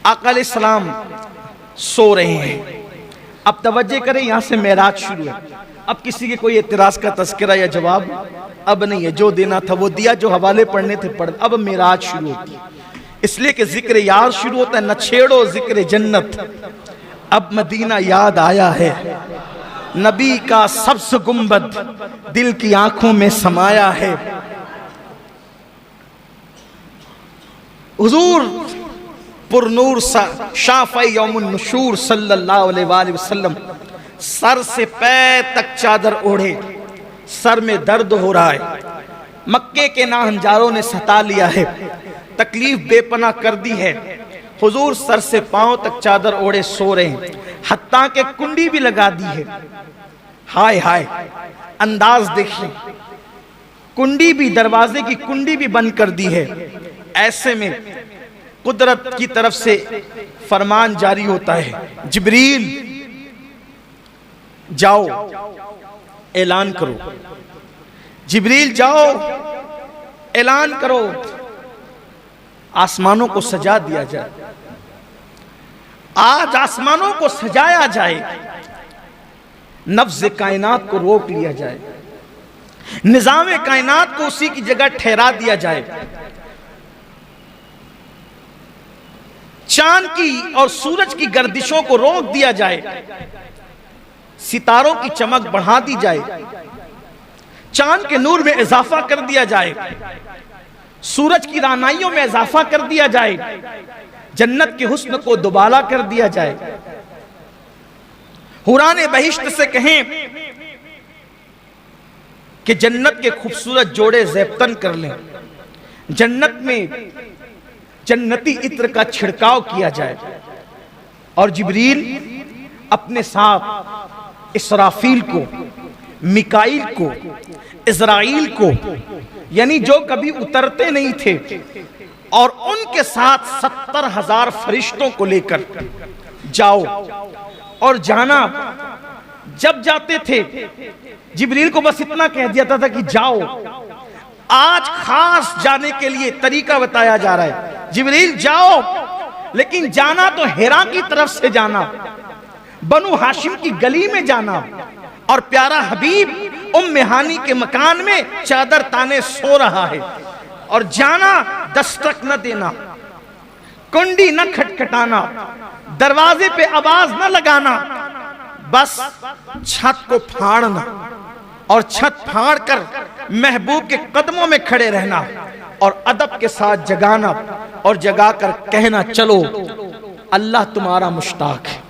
आका अलैहिस्सलाम सो रहे हैं। अब तवज्जो करें, यहां से मेराज शुरू है। अब किसी के कोई एतराज का तस्करा या जवाब अब नहीं है। जो देना था वो दिया, जो हवाले पढ़ने थे पढ़। अब मेराज शुरू होती है, इसलिए कि जिक्र यार शुरू होता है। न छेड़ो जिक्र जन्नत, अब मदीना याद आया है। नबी का सब्ज गुंबद दिल की आंखों में समाया है। हुजूर पुरनूर शाफ़ई यौमुन नुशूर सल्लल्लाहु अलैहि वसल्लम सर से पैर तक चादर ओढ़े, सर में दर्द हो रहा है। मक्के के नाहंजारों ने सता लिया है, तकलीफ बेपना कर दी है। हुजूर सर से पांव तक चादर ओढ़े सो रहे हैं, हत्ता के कुंडी भी लगा दी है। हाय हाय, अंदाज देखिए, कुंडी भी, दरवाजे की कुंडी भी बंद कर दी है। ऐसे में कुदरत की तरफ से फरमान जारी होता है, जिब्रील जाओ ऐलान करो, जिब्रील जाओ ऐलान करो, आसमानों को सजा दिया जाए। आज आसमानों को सजाया जाए, नफ्ज़ कायनात को रोक लिया जाए, निज़ाम कायनात को उसी की जगह ठहरा दिया जाए। चांद की और सूरज की गर्दिशों को रोक दिया जाए, सितारों की चमक बढ़ा दी जाए, चांद के नूर में इजाफा कर दिया जाए, सूरज की रानाइयों में इजाफा कर दिया जाए, जन्नत के हुस्न को दुबाला कर दिया जाए। हुराने बहिश्त से कहें कि जन्नत के खूबसूरत जोड़े ज़ेबतन कर लें, जन्नत में जन्नती इत्र का छिड़काव किया जाए, और जिब्रील अपने साथ इसराफील को, मिकाईल को, इज़राइल को, यानी जो कभी उतरते नहीं थे, और उनके साथ 70,000 फरिश्तों को लेकर जाओ। और जाना, जब जाते थे जिब्रील को बस इतना कह दिया था कि जाओ। आज खास जाने के लिए तरीका बताया जा रहा है, जिब्रील जाओ, लेकिन जाना तो हिरा की तरफ से जाना, बनु हाशिम की गली में जाना, और प्यारा हबीब उम्मे हानी के मकान में चादर ताने सो रहा है। और जाना, दस्तक न देना, कुंडी न खटखटाना, दरवाजे पे आवाज न लगाना, बस छत को फाड़ना, और छत फाड़ कर महबूब के कदमों में खड़े रहना, और अदब के साथ जगाना, और जगाकर कहना, चलो अल्लाह तुम्हारा मुश्ताक है।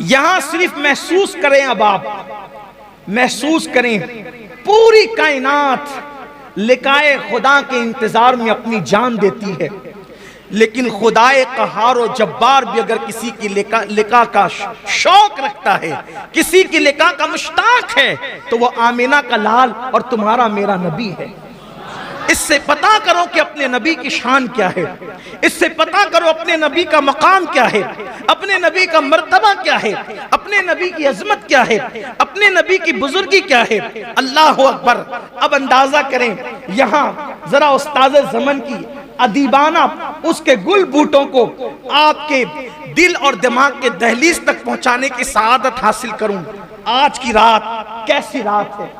यहां सिर्फ महसूस करें, अब आप महसूस करें, पूरी कायनात लिकाए खुदा के इंतजार में अपनी जान देती है, लेकिन खुदाए कहार और जब्बार भी अगर किसी की लिका का शौक रखता है, किसी की लिका का मुश्ताक है, तो वो आमीना का लाल और तुम्हारा मेरा नबी है। इससे पता करो कि अपने नबी की शान क्या है, इससे पता करो अपने नबी का मकाम क्या है, अपने नबी का मर्तबा क्या है, अपने नबी की अजमत क्या है, अपने नबी की बुजुर्गी क्या है। अल्लाह अकबर। अब अंदाजा करें, यहाँ जरा उस्ताद ज़मन की अदीबाना उसके गुल बूटों को आपके दिल और दिमाग के दहलीज तक पहुंचाने की सआदत हासिल करूं। आज की रात कैसी रात है,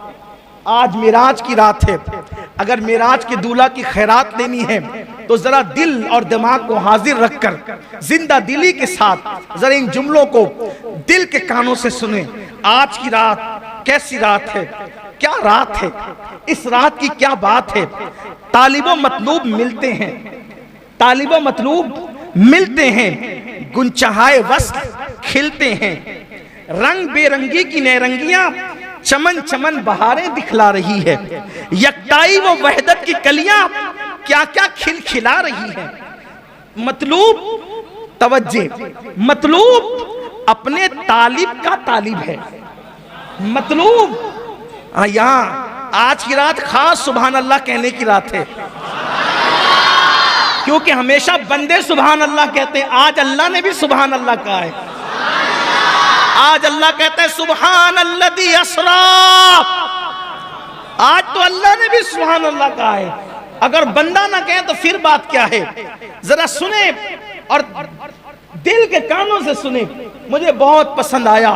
आज मेराज की रात है। अगर मेराज के दूल्हा की खैरात लेनी है तो जरा दिल और दिमाग को हाजिर रखकर जिंदा दिली के साथ जरा इन जुमलों को दिल के कानों से सुने। आज की रात कैसी रात है, क्या रात है, इस रात की क्या बात है। तालिबो मतलूब मिलते हैं, तालिबो मतलूब मिलते हैं, गुंचहाए वस्ल खिलते हैं, रंग बेरंगी की नैरंगियां चमन चमन बहारें दिखला रही है, यकताई वो वहदत की कलियां क्या क्या खिलखिला रही है। मतलूब, तवज्जे, मतलूब अपने तालिब का तालिब है। मतलूब यहाँ आज की रात खास सुभान अल्लाह कहने की रात है, क्योंकि हमेशा बंदे सुभान अल्लाह कहते हैं, आज अल्लाह ने भी सुभान अल्लाह कहा है। आज अल्लाह कहता है सुभान अल्लज़ी अस्रा, आज तो अल्लाह ने भी सुभान अल्लाह कहा है। अगर बंदा ना कहे तो फिर बात क्या है? जरा सुने और दिल के कानों से सुने। मुझे बहुत पसंद आया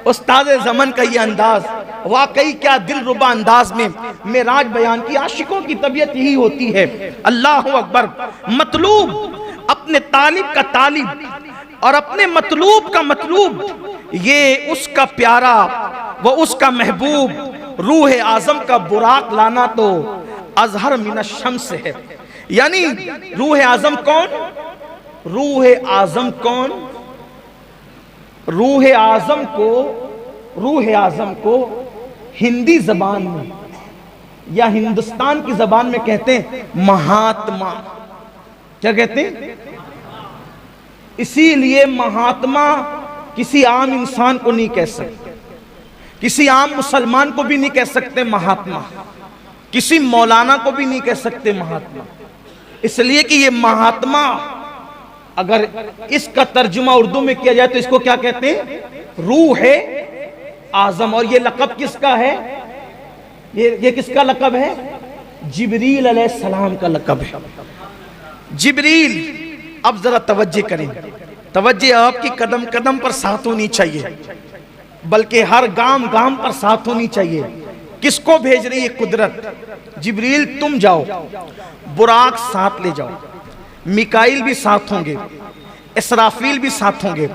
उस्ताद ज़मन का ये अंदाज, वाकई क्या दिलरुबा अंदाज में मेराज बयान की। आशिकों की तबीयत यही होती है। अल्लाह अकबर। मतलूब अपने तालिब का तालिब और अपने मतलूब का मतलूब, ये उसका प्यारा व उसका महबूब रूह आज़म का बुराक लाना तो अजहर मिन शम्स है। यानी रूह आज़म कौन? रूह आज़म कौन? रूह आज़म को हिंदी जबान में या हिंदुस्तान की जबान में कहते हैं महात्मा। क्या कहते हैं? इसीलिए महात्मा किसी आम इंसान को नहीं कह सकते, किसी आम मुसलमान को भी नहीं कह सकते महात्मा, किसी मौलाना को भी नहीं कह सकते महात्मा। इसलिए कि ये महात्मा, अगर इसका तर्जुमा उर्दू में किया जाए तो इसको क्या कहते हैं? रूह आज़म। और ये लक़ब किसका है? ये किसका लक़ब है? जिब्रील अलैहिस्सलाम का लक़ब है। जिब्रील। अब जरा तवज्जो करें, तवज्जो आपकी कदम कदम पर साथ होनी चाहिए, बल्कि हर गाम गाम पर साथ होनी चाहिए। किसको भेज रही है कुदरत? जिब्रील तुम जाओ, बुराक साथ ले जाओ, मिकाइल भी साथ होंगे, इसराफील भी साथ होंगे,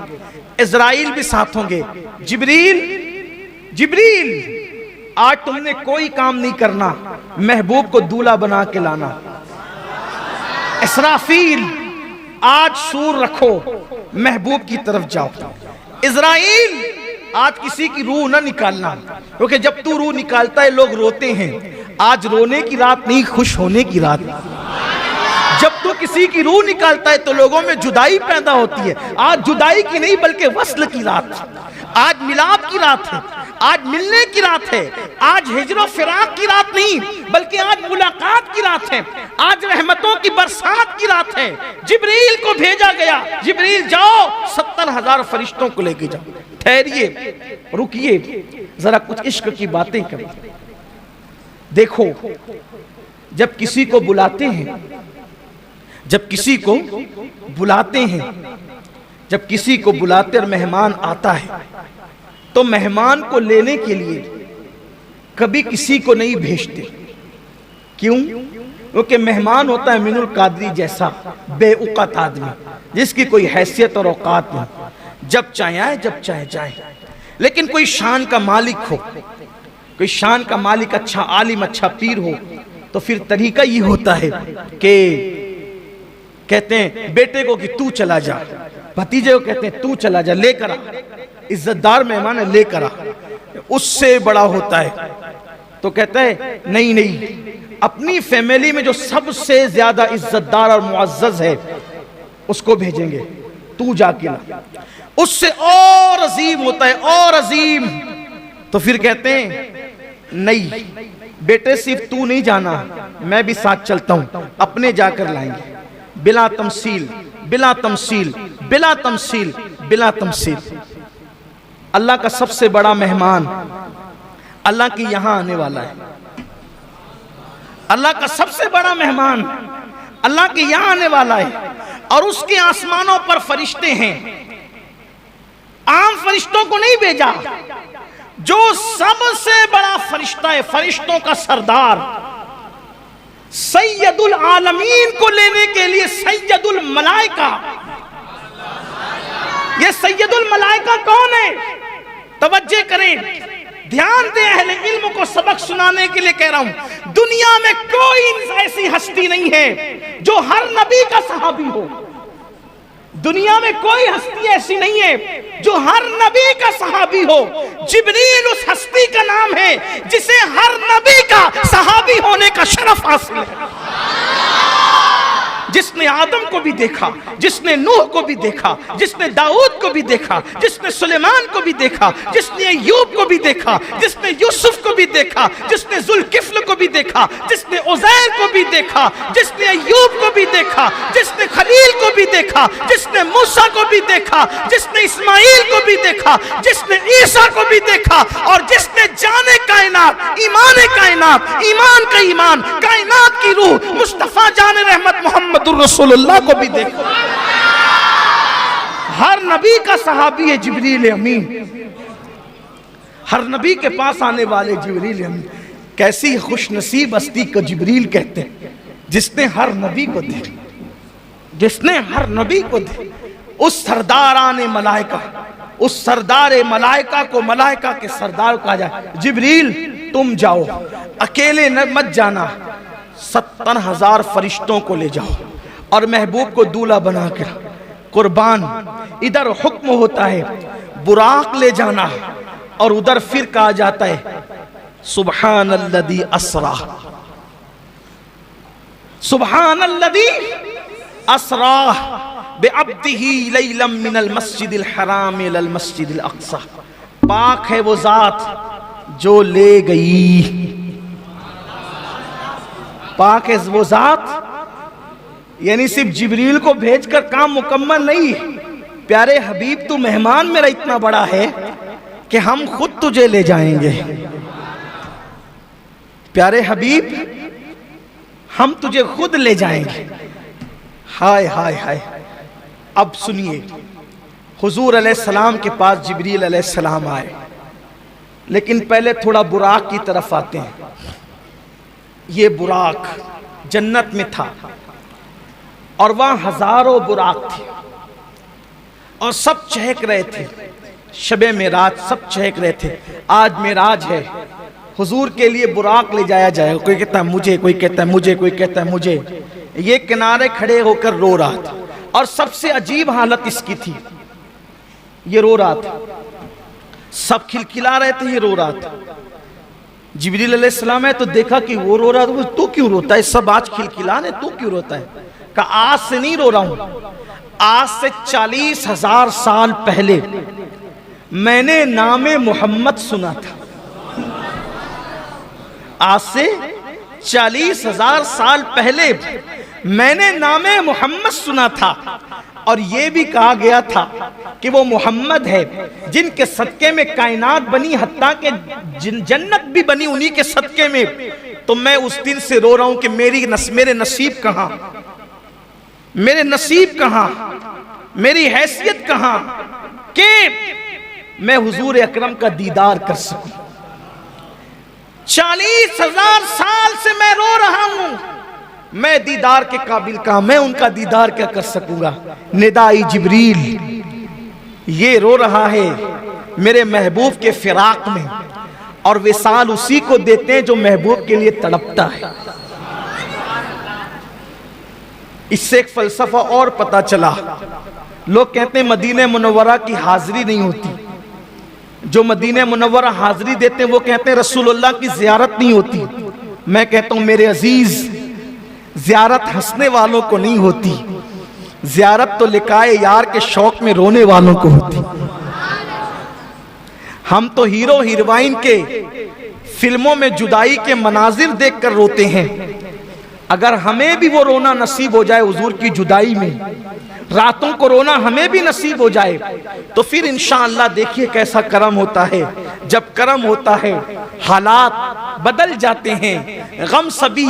इज़राइल भी साथ होंगे। जिब्रील, जिब्रील आज तुमने कोई काम नहीं करना, महबूब को दूल्हा बना के लाना। इसराफील आज सूर रखो, महबूब की तरफ जाओ। इज़राइल आज किसी की रूह ना निकालना, क्योंकि जब तू रूह निकालता है लोग रोते हैं। आज रोने की रात नहीं, खुश होने की रात। जब तू किसी की रूह निकालता है तो लोगों में जुदाई पैदा होती है। आज जुदाई की नहीं बल्कि वस्ल की रात, आज मिलाप की रात है, आज मिलने की रात है। आज हिजरो फिराक की रात नहीं बल्कि आज मुलाकात की रात है, आज रहमतों की बरसात की रात है। जिब्रील को भेजा गया, जिब्रील जाओ 70,000 फरिश्तों को लेके जाओ। ठहरिए, रुकिए, जरा कुछ इश्क की बातें करें। देखो, जब किसी को बुलाते हैं, जब किसी को बुलाते हैं, जब किसी को बुलाते और मेहमान आता है तो मेहमान को लेने के लिए कभी किसी को नहीं भेजते। क्यों? क्योंकि मेहमान होता है मिनुल कादरी जैसा बेउक़त आदमी, जिसकी कोई हैसियत और औकात नहीं, जब चाहे आए जब चाहे जाए। लेकिन कोई शान का मालिक हो, कोई शान का मालिक, अच्छा आलिम, अच्छा पीर हो, तो फिर तरीका ये होता है कि कहते हैं बेटे को कि तू चला जा, भतीजे को कहते हैं तू चला जा, लेकर आ, इज्जतदार मेहमान है लेकर आ। उससे बड़ा होता है तो कहता है नहीं नहीं, अपनी फैमिली में जो सबसे ज्यादा इज्जतदार और मुअज़्ज़ज़ है उसको भेजेंगे, तू जाके ला। उससे और अजीम होता है, और अजीम। तो फिर कहते हैं नहीं बेटे, सिर्फ तू नहीं जाना, मैं भी साथ चलता हूं, अपने जाकर लाएंगे। बिला तमसील, बिला तमसील, बिला तमसील, बिला तमसील। अल्लाह का सबसे बड़ा मेहमान अल्लाह के यहां आने वाला है। अल्लाह का सबसे बड़ा मेहमान अल्लाह के यहां आने वाला है, और उसके आसमानों पर फरिश्ते हैं। आम फरिश्तों को नहीं भेजा, जो सबसे बड़ा फरिश्ता है, फरिश्तों का सरदार सैयदुल आलमीन को लेने के लिए सैयदुल मलाइका। ये सैयदुल मलाइका कौन है? तवज्जो करें, ध्यान दें, अहले इल्म को सबक सुनाने के लिए कह रहा हूं। दुनिया में कोई ऐसी हस्ती नहीं है जो हर नबी का सहाबी हो। दुनिया में कोई हस्ती ऐसी नहीं है जो हर नबी का सहाबी हो। जिब्रील उस हस्ती का नाम है जिसे हर नबी का सहाबी होने का शरफ हासिल है। जिसने आदम को भी देखा, जिसने नूह को भी देखा, जिसने दाऊद को भी देखा, जिसने सुलेमान को भी देखा, जिसने अय्यूब को भी देखा, जिसने यूसुफ को भी देखा, जिसने जुल्किफ्ल को भी देखा, जिसने उज़ैर को भी देखा, जिसने अय्यूब को भी देखा, जिसने खलील को भी देखा, जिसने मूसा को भी देखा, जिसने इस्माइल को भी देखा, जिसने ईसा को भी देखा, और जिसने जाने कायनात, ईमान कायनात, ईमान का ईमान, कायनात की रूह मुस्तफा जाने रहमत मोहम्मदुर रसूलुल्लाह को भी देखा। हर नबी का सहाबी है जिब्रील अमीन, हर नबी के पास आने वाले जिब्रील अमीन। कैसी खुशनसीब हस्ती को जिब्रील कहते हैं, जिसने हर नबी को देखा, जिसने हर नबी को देखा। उस सरदाराने मलाइका, उस सरदार मलाइका को मलाइका के सरदार कहा जाए, जिब्रील तुम जाओ, अकेले न मत जाना, 70,000 फरिश्तों को ले जाओ और महबूब को दूल्हा बना कर कुर्बान। इधर हुक्म होता है बुराक ले जाना, और उधर फिर कहा जाता है सुब्हानल्लज़ी अस्रा, सुब्हानल्लज़ी अस्रा बिअब्दिही लैलम मिनल मस्जिदिल हराम इलल मस्जिदिल अक़सा। पाक है वो जात जो ले गई, पाक है वो जात, यानी सिर्फ जिब्रील को भेजकर काम मुकम्मल नहीं। प्यारे हबीब तू मेहमान मेरा इतना बड़ा है कि हम खुद तुझे ले जाएंगे। प्यारे हबीब हम तुझे खुद ले जाएंगे। हाय हाय हाय। अब सुनिए, हुजूर अलैहिस्सलाम के पास जिब्रील अलैहिस्सलाम आए, लेकिन पहले थोड़ा बुराक की तरफ आते हैं। ये बुराक जन्नत में था और वहां हजारों बुराक थे और सब चहक रहे थे। शबे मेराज सब चहक रहे थे। आज मेराज है, हुजूर के लिए बुराक ले जाया जाएगा। कोई कहता है मुझे, कोई कहता है मुझे, कोई कहता है मुझे। ये किनारे खड़े होकर रो रहा था, और सबसे अजीब हालत इसकी थी, ये रो रहा था। सब खिलखिला रहे थे, ये रो रहा था। जिब्रील अलैहिस्सलाम है तो देखा कि वो रो रहा था। तू क्यों रोता है? सब आज खिलखिला रहे, तू क्यों रोता है? कहा आज से नहीं रो रहा हूं, आज से 40,000 साल पहले मैंने नामे मोहम्मद सुना था। आज से 40,000 साल पहले मैंने नामे मोहम्मद सुना था, और यह भी कहा गया था कि वो मोहम्मद है जिनके सदके में कायनात बनी, हत्ता के जन्नत भी बनी उन्हीं के सदके में। तो मैं उस दिन से रो रहा हूं कि मेरे नसीब कहां, मेरे नसीब कहां, मेरी हैसियत कहां कि मैं हुजूर अकरम का दीदार कर सकूं। 40,000 साल से मैं रो रहा हूं, मैं दीदार के काबिल कहां, मैं उनका दीदार क्या कर सकूंगा। निदाई जिब्रील, ये रो रहा है मेरे महबूब के फिराक में, और विसाल उसी को देते हैं जो महबूब के लिए तड़पता है। इससे एक फलसफा और पता चला। लोग कहते हैं मदीने मुनव्वरा की हाजिरी नहीं होती, जो मदीने मुनव्वरा हाजिरी देते हैं वो कहते हैं रसूलुल्लाह की ज़ियारत नहीं होती। मैं कहता हूं मेरे अजीज, ज़ियारत हंसने वालों को नहीं होती, ज़ियारत तो लिकाए यार के शौक में रोने वालों को होती। हम तो हीरो हीरोइन के फिल्मों में जुदाई के मनाजिर देखकर रोते हैं। अगर हमें भी वो रोना नसीब हो जाए हुजूर की जुदाई में, रातों को रोना हमें भी नसीब हो जाए, तो फिर इंशाअल्लाह देखिए कैसा करम होता है। जब करम होता है हालात बदल जाते हैं, गम सभी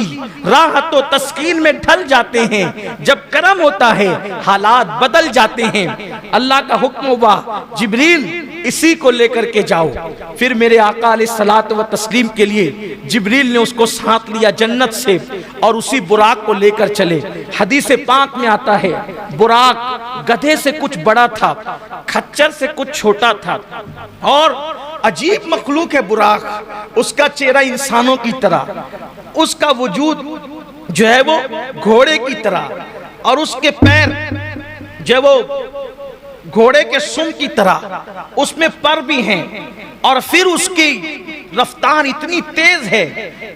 राहत व तस्कीन में ढल जाते हैं। जब करम होता है हालात बदल जाते हैं। अल्लाह का हुक्म हुआ जिब्रील इसी को लेकर के जाओ। फिर मेरे आका अलैहिस्सलात व तस्लीम के लिए जिब्रील ने उसको साथ लिया जन्नत से, और उसी बुराक को लेकर चले। हदीस पाक में आता है बुराक गधे से कुछ बड़ा था, खच्चर से कुछ छोटा था, और अजीब मखलूक है बुराक। उसका चेहरा इंसानों की तरह, उसका वजूद जो है वो घोड़े की तरह, और उसके पैर जो है वो घोड़े के सुम की तरह, उसमें पर भी हैं, और फिर उसकी रफ्तार इतनी तेज है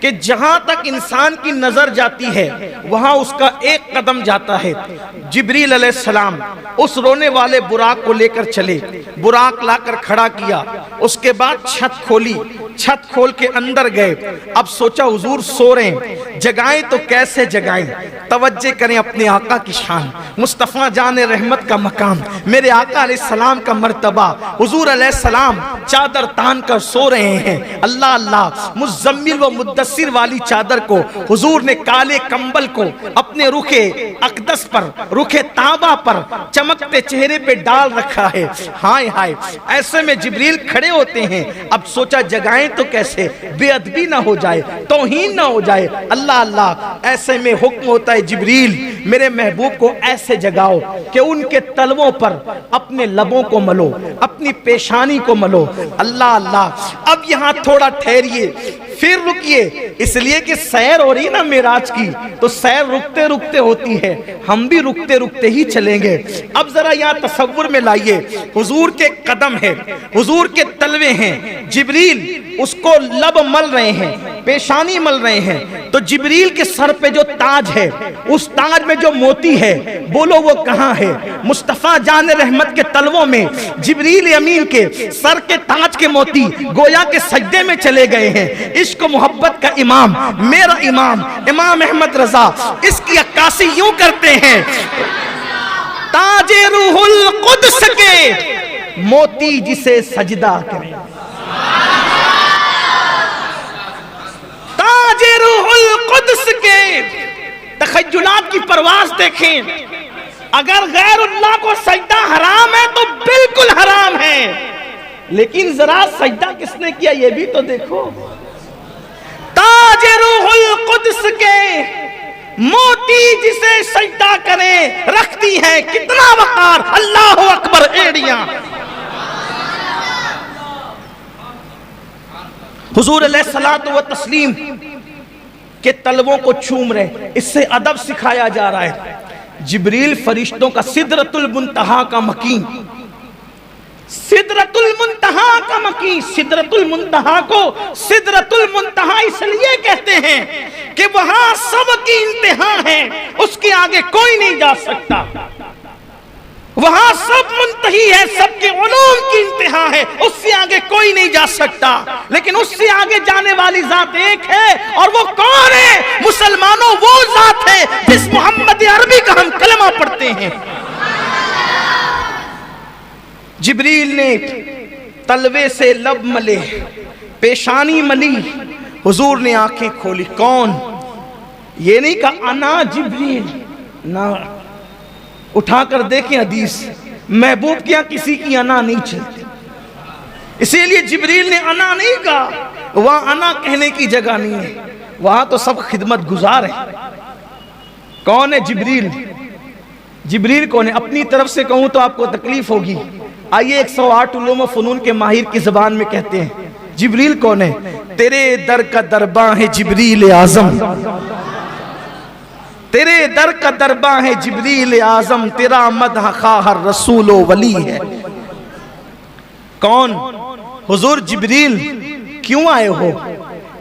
कि जहां तक इंसान की नजर जाती है वहां उसका एक कदम जाता है। जिब्रील अलैहिस्सलाम उस रोने वाले बुराक को लेकर चले, बुराक लाकर खड़ा किया, उसके बाद छत खोली, छत खोल के अंदर गए। अब सोचा हुजूर सो रहे हैं, जगाएं तो कैसे जगाएं? तवज्जो करें अपने आका की शान, मुस्तफ़ा जान रहमत का मकाम, मेरे आका अलैहिस्सलाम का मर्तबा। हुजूर अलैहिस्सलाम चादर तान कर सो रहे हैं। अल्लाह अल्लाह, मुज़म्मिल व मुद्दस्सिर वाली चादर को हुजूर ने, काले कंबल को अपने रुखे अक़दस पर, रुखे ताबा पर, चमकते चेहरे पे डाल रखा है। हाय हाय, ऐसे में जिब्रील खड़े होते हैं। अब सोचा जगाएं तो कैसे, बेअदबी ना हो जाए, तौहीन ना हो जाए। अल्लाह अल्लाह, ऐसे में हुक्म होता है जिब्रील मेरे महबूब को ऐसे जगाओ कि उनके तलवों पर अपने लबों को मलो, अपनी पेशानी को मलो। अल्लाह अल्लाह, अब यहाँ थोड़ा ठहरिए, फिर रुकिए, इसलिए कि सैर हो रही ना मेराज की, तो सैर रुकते रुकते होती है, हम भी रुकते रुकते ही चलेंगे। अब जरा यहाँ तसव्वुर में लाइए, हुजूर के कदम है, हुजूर के तलवे हैं, जिब्रील उसको लब मल रहे हैं, पेशानी मल रहे हैं। तो जिब्रील के सर पे जो ताज है, उस ताज में जो मोती है, बोलो वो कहाँ है? मुस्तफ़ा जान रहमत के तलवों में जिब्रील अमीन के सर के ताज के मोती गोया के सजदे में चले गए हैं। इश्क मोहब्बत का इमाम, मेरा इमाम इमाम अहमद रजा, इसकी अक्कासी यूं करते हैं, ताजे रूहुल कुद्स के मोती जिसे सजदा करे, ताजे रूहुल कुद्स के। तखय्युलात की परवाज़ देखें, अगर गैरुल्लाह को सजदा हराम है तो बिल्कुल हराम है, लेकिन जरा सजदा किसने किया ये भी तो देखो। ताजे रूहुल कुद्स के मोती जिसे सजदा करे, रखती है कितना वकार, अल्लाह अकबर एड़ियां। हुजूर अलैहिस्सलातु व तस्लीम के तलवों को चूम रहे, इससे अदब सिखाया जा रहा है। जिब्रील फरिश्तों का सिदरतुल मुंतहा का मकीन, सिदरतुल मुंतहा का मकीन, सिदरतुल मुंतहा को सिदरतुल मुंतहा इसलिए कहते हैं कि वहां सबकी इंतहा है, उसके आगे कोई नहीं जा सकता। वहां सब मुंतही है, सबके उलूम की इंतहा है, उससे आगे कोई नहीं जा सकता। लेकिन उससे आगे जाने वाली जात एक है, और वो कौन है? मुसलमानों, वो जात है जिस मोहम्मद अरबी का हम कलमा पढ़ते हैं। जिब्रील ने तलवे से लब मले, पेशानी मली, हुजूर ने आंखें खोली। कौन? ये नहीं कहा अना जिब्रील, ना, उठाकर देखें हदीस, महबूब के यहाँ किसी की अना नहीं चलती, इसीलिए जिब्रील ने अना नहीं कहा। वहां अना कहने की जगह नहीं है, वहां तो सब खिदमत गुजार है। कौन है जिब्रील? जिब्रील कौन है? अपनी तरफ से कहूं तो आपको तकलीफ होगी। आइए 108 उलूम व फनून के माहिर की जबान में कहते हैं जिब्रील कौन है? तेरे दर का दरबां है जिब्रील आजम, तेरे दर का दरबां है जिब्रील आजम, तेरा मदह खाहर रसूल वली है। कौन? हुजूर जिब्रील। क्यों आए हो?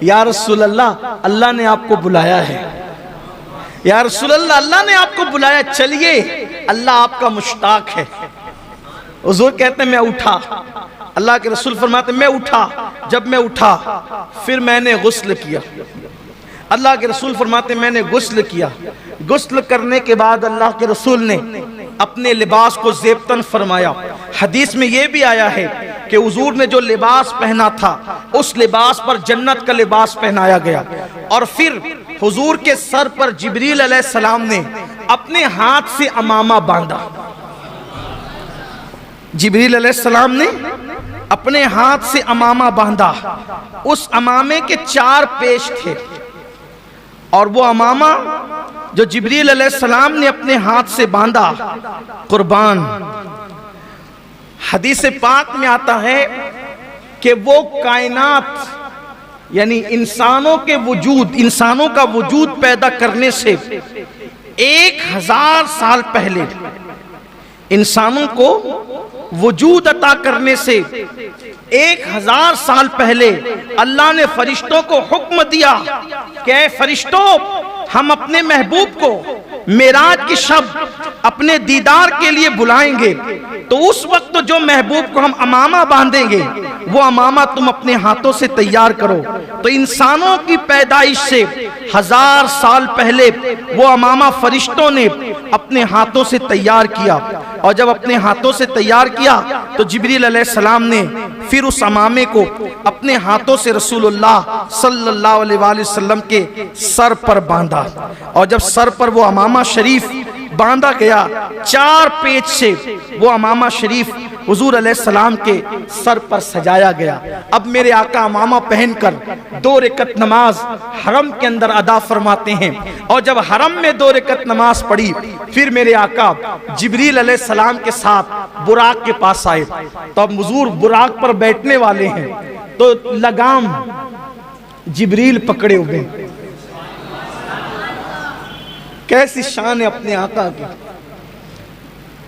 या रसूल अल्लाह, अल्लाह ने आपको बुलाया है। या रसूल अल्लाह, अल्लाह ने आपको बुलाया, चलिए, अल्लाह आपका मुश्ताक है। हुजूर कहते हैं मैं उठा, अल्लाह के रसूल फरमाते मैं उठा। जब मैं उठा फिर मैंने गुस्ल किया। अल्लाह के रसूल फरमाते मैंने गुस्ल किया। गुस्ल करने के बाद अल्लाह के रसूल ने अपने लिबास को ज़ेबतन फरमाया। हदीस में यह भी आया है कि हुजूर ने जो लिबास पहना था उस लिबास पर जन्नत का लिबास पहनाया गया। और फिर हुजूर के सर पर जिब्रील अलैहिस्सलाम ने अपने हाथ से अमामा बांधा। जिब्रील अलैहिस्सलाम ने अपने हाथ से अमामा बांधा। उस अमामे के 4 पेश थे, और वो अमामा जो जिब्रील अलैहिस्सलाम ने अपने हाथ से बांधा, कुर्बान, हदीस पाक में आता है कि वो कायनात यानी इंसानों के वजूद, इंसानों का वजूद पैदा करने से 1000 साल पहले, इंसानों को वजूद अता करने से 1000 साल पहले अल्लाह ने फरिश्तों को हुक्म दिया कि ऐ फरिश्तों, हम अपने महबूब को मेराज की शब अपने दीदार के लिए बुलाएंगे, तो उस वक्त जो महबूब को हम अमामा बांधेंगे वो अमामा तुम अपने हाथों से तैयार करो। तो इंसानों की पैदाइश से 1000 साल पहले वो अमामा फरिश्तों ने अपने हाथों से तैयार किया, और जब अपने हाथों से तैयार किया तो जिब्रील अलैहिस्सलाम ने फिर उस अमामे को अपने हाथों से रसूलुल्लाह सल्लल्लाहु अलैहि वसल्लम के सर पर बांधा, और जब सर पर वो अमामा शरीफ बांधा गया, 4 पेच से वो अमामा शरीफ हुजूर अलैहिस्सलाम के सर पर सजाया गया। अब मेरे आका अमामा पहनकर 2 रकत नमाज हरम के अंदर अदा फरमाते हैं, और जब हरम में 2 रकत नमाज पढ़ी, फिर मेरे आका जिब्रील अलैहिस्सलाम के साथ बुराक के पास आए। तो अब हुजूर बुराक पर बैठने वाले हैं, तो लगाम जिब्रील पकड़े हुए। कैसी शान है अपने आका की।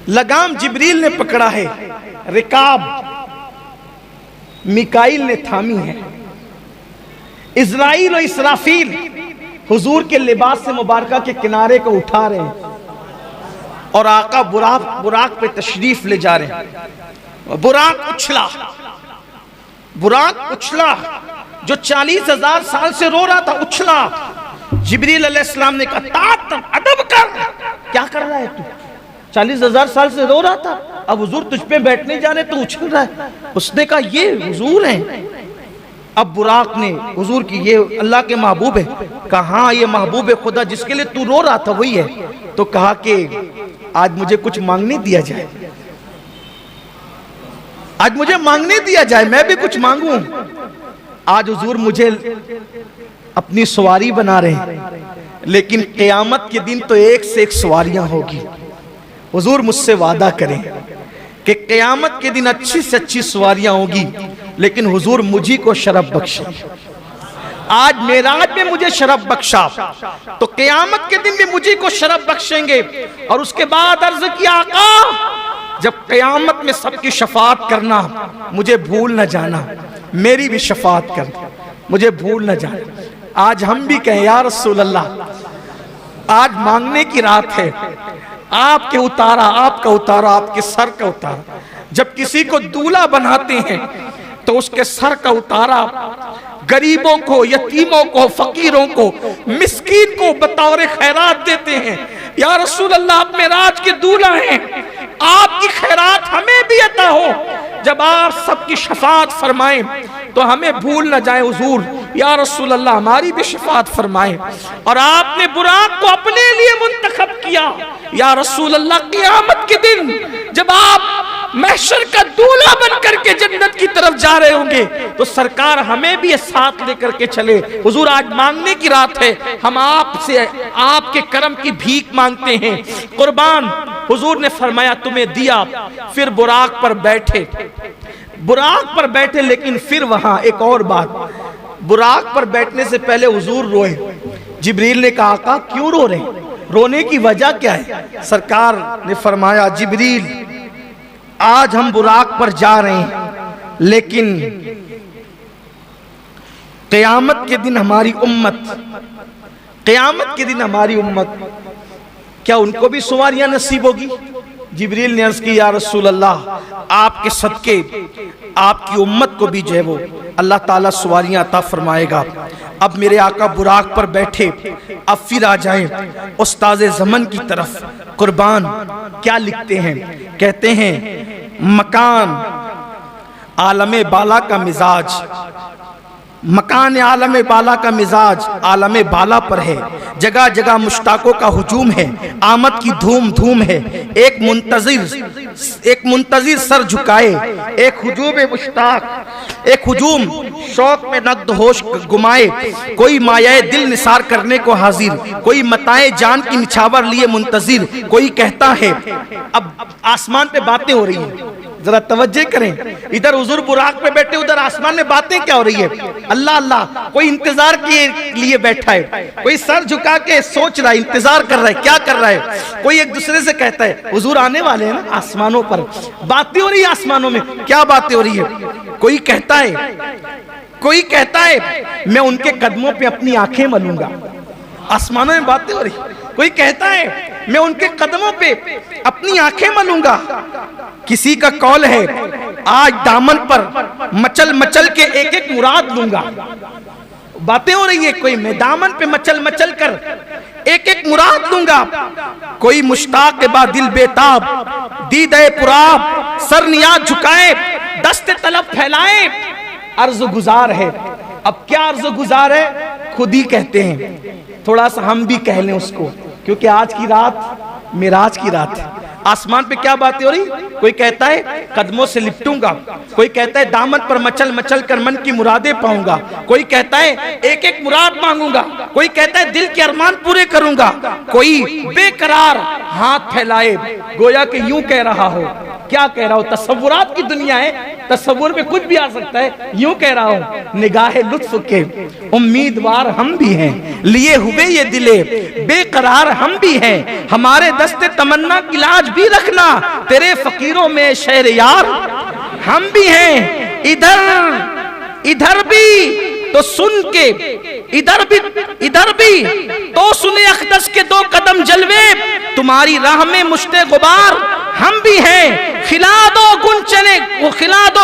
लगाम जिब्रील ने पकड़ा है, रिकाब मिकाइल ने थामी है, इज़राइल और इसराफील हुजूर के लिबास से मुबारका के किनारे को उठा रहे हैं, और आका बुराक पे तशरीफ ले जा रहे हैं। बुराक उछला, जो 40,000 साल से रो रहा था उछला। जिब्रील अलैहिस्सलाम ने कहा अदब कर, क्या कर रहा है तू? 40,000 साल से रो रहा था, अब हुजूर तुझ पे बैठने जा रहे तो उछल रहा है। उसने कहा ये हुजूर हैं। अब बुराक ने हुजूर की, ये अल्लाह के महबूब है। कहा हाँ, ये महबूब है खुदा जिसके लिए तू रो रहा था वही है। तो कहा कि आज मुझे कुछ मांगने दिया जाए, आज मुझे मांगने दिया जाए, मैं भी कुछ मांगूं। आज हुजूर मुझे अपनी सवारी बना रहे हैं, लेकिन क़यामत के दिन तो एक से एक सवारियां होगी। हुजूर मुझसे वादा करें कि क़यामत के दिन अच्छी से अच्छी सवारियां होगी, लेकिन हुजूर मुझी को शरफ बख्शे। आज मेराज में मुझे शरफ बख्शा, तो क़यामत के दिन भी मुझी को शरफ बख्शेंगे। और उसके बाद अर्ज किया, आका जब क़यामत में सबकी शफाअत करना, मुझे भूल न जाना, मेरी भी शफाअत कर, मुझे भूल न जाना। आज हम भी कहें या रसूल अल्लाह, आज मांगने की रात है, आपके उतारा, आपका उतारा, आपके सर का उतारा। जब किसी को दूल्हा बनाते हैं तो उसके सर का उतारा गरीबों को, यतीमों को, फकीरों को, मिस्कीन को बतौर खैरात देते हैं। या रसूल अल्लाह, आप मेराज के दूल्हा हैं, आपकी खैरात हमें भी अता हो। जब आप सबकी शफाअत फरमाएं तो हमें भूल न जाए हुजूर। या रसूल अल्लाह, हमारी भी शफाअत फरमाएं। और आपने बुराक को अपने लिए मुंतखब किया। या रसूल अल्लाह, क़यामत के दिन जब आप महशर का दूल्हा बन करके जन्नत की तरफ जा रहे होंगे, तो सरकार हमें भी साथ लेकर के चले। हुजूर, आज मांगने की रात है, हम आपसे आपके करम की भीख मांगते हैं। कुर्बान, हुजूर ने फरमाया तुम्हें दिया। फिर बुराक पर बैठे, लेकिन फिर वहां एक और बात, बुराक पर बैठने से पहले हुजूर रोए। जिब्रील ने कहा, आका क्यों रो रहे, रोने की वजह क्या है? सरकार ने फरमाया, जिब्रील आज हम बुराक पर जा रहे हैं, लेकिन क़यामत के दिन हमारी उम्मत, क्या उनको भी सवारियां नसीब होगी? जिब्रील ने अर्ज की, या रसूल अल्लाह, आपके सदके आपकी उम्मत को भी जो है वो अल्लाह ताला सवारियां अता फरमाएगा। अब मेरे आका बुराक पर बैठे, अब फिर आ जाएं उस्ताज़े ज़मन की तरफ। कुर्बान, क्या लिखते हैं? कहते हैं, मकान आलमे बाला का मिजाज, मकान आलम बाला का मिजाज आलम बाला पर है। जगह जगह मुश्ताकों का हुजूम है, आमद की धूम धूम है। एक मुंतजिर सर झुकाए, एक हुजूम मुश्ताक, एक हुजूम शौक में नक्द होश गुमाए। कोई मायाए दिल निसार करने को हाजिर, कोई मताए जान की निछावर लिए मुंतजिर। कोई कहता है, अब आसमान पे बातें हो रही हैं, जरा तवज्जो करें, इधर हुजूर बुराक पे बैठे, उधर आसमान में बातें क्या हो रही है? अल्लाह अल्लाह, कोई इंतजार के लिए बैठा है, कोई सर झुका के सोच रहा है, इंतजार कर रहा है, क्या कर रहा है? कोई एक दूसरे से कहता है हुजूर आने वाले हैं ना, आसमानों पर बातें हो रही है। आसमानों में क्या बातें हो रही है? कोई कहता है मैं उनके कदमों पे अपनी आंखें मलूंगा, आसमानों में बातें हो रही। कोई कहता है मैं उनके कदमों पे अपनी आंखें मलूंगा। किसी का कौल है आज दामन पर मचल मचल के एक एक मुराद लूंगा। बातें हो रही है, कोई मैं दामन पे मचल मचल कर एक एक मुराद लूंगा। कोई मुश्ताक के बाद दिल बेताब, दीदे पुराब, सर नियाज झुकाए, दस्ते तलब फैलाए, अर्ज गुजार है। अब क्या अर्ज गुजार है? खुद ही कहते हैं, थोड़ा सा हम भी कह लें उसको, क्योंकि आज की रात मेराज की रात है। आसमान पे क्या बातें हो रही? कोई कहता है कदमों से लिपटूंगा, कोई कहता है दामन पर मचल मचल कर मन की मुरादें पाऊंगा, कोई कहता है एक एक मुराद मांगूंगा, कोई कहता है दिल के अरमान पूरे करूंगा, कोई बेकरार हाथ फैलाए गोया कि यूं कह रहा हो। क्या कह रहा हो? तसव्वुरात की दुनिया है, तसव्वुर में कुछ भी आ सकता है। यूं कह रहा हूं निगाहे लुत्फ के उम्मीदवार हम भी हैं, लिए हुए ये दिले बेकरार हम भी हैं, हमारे दस्ते तमन्ना की लाज भी रखना, तेरे फकीरों में शहर यार हम भी हैं। इधर भी तो सुन के, इधर भी तो सुने अखदस के दो कदम जलवे, तुम्हारी राह में मुश्ते गुबार हम भी हैं। खिला दो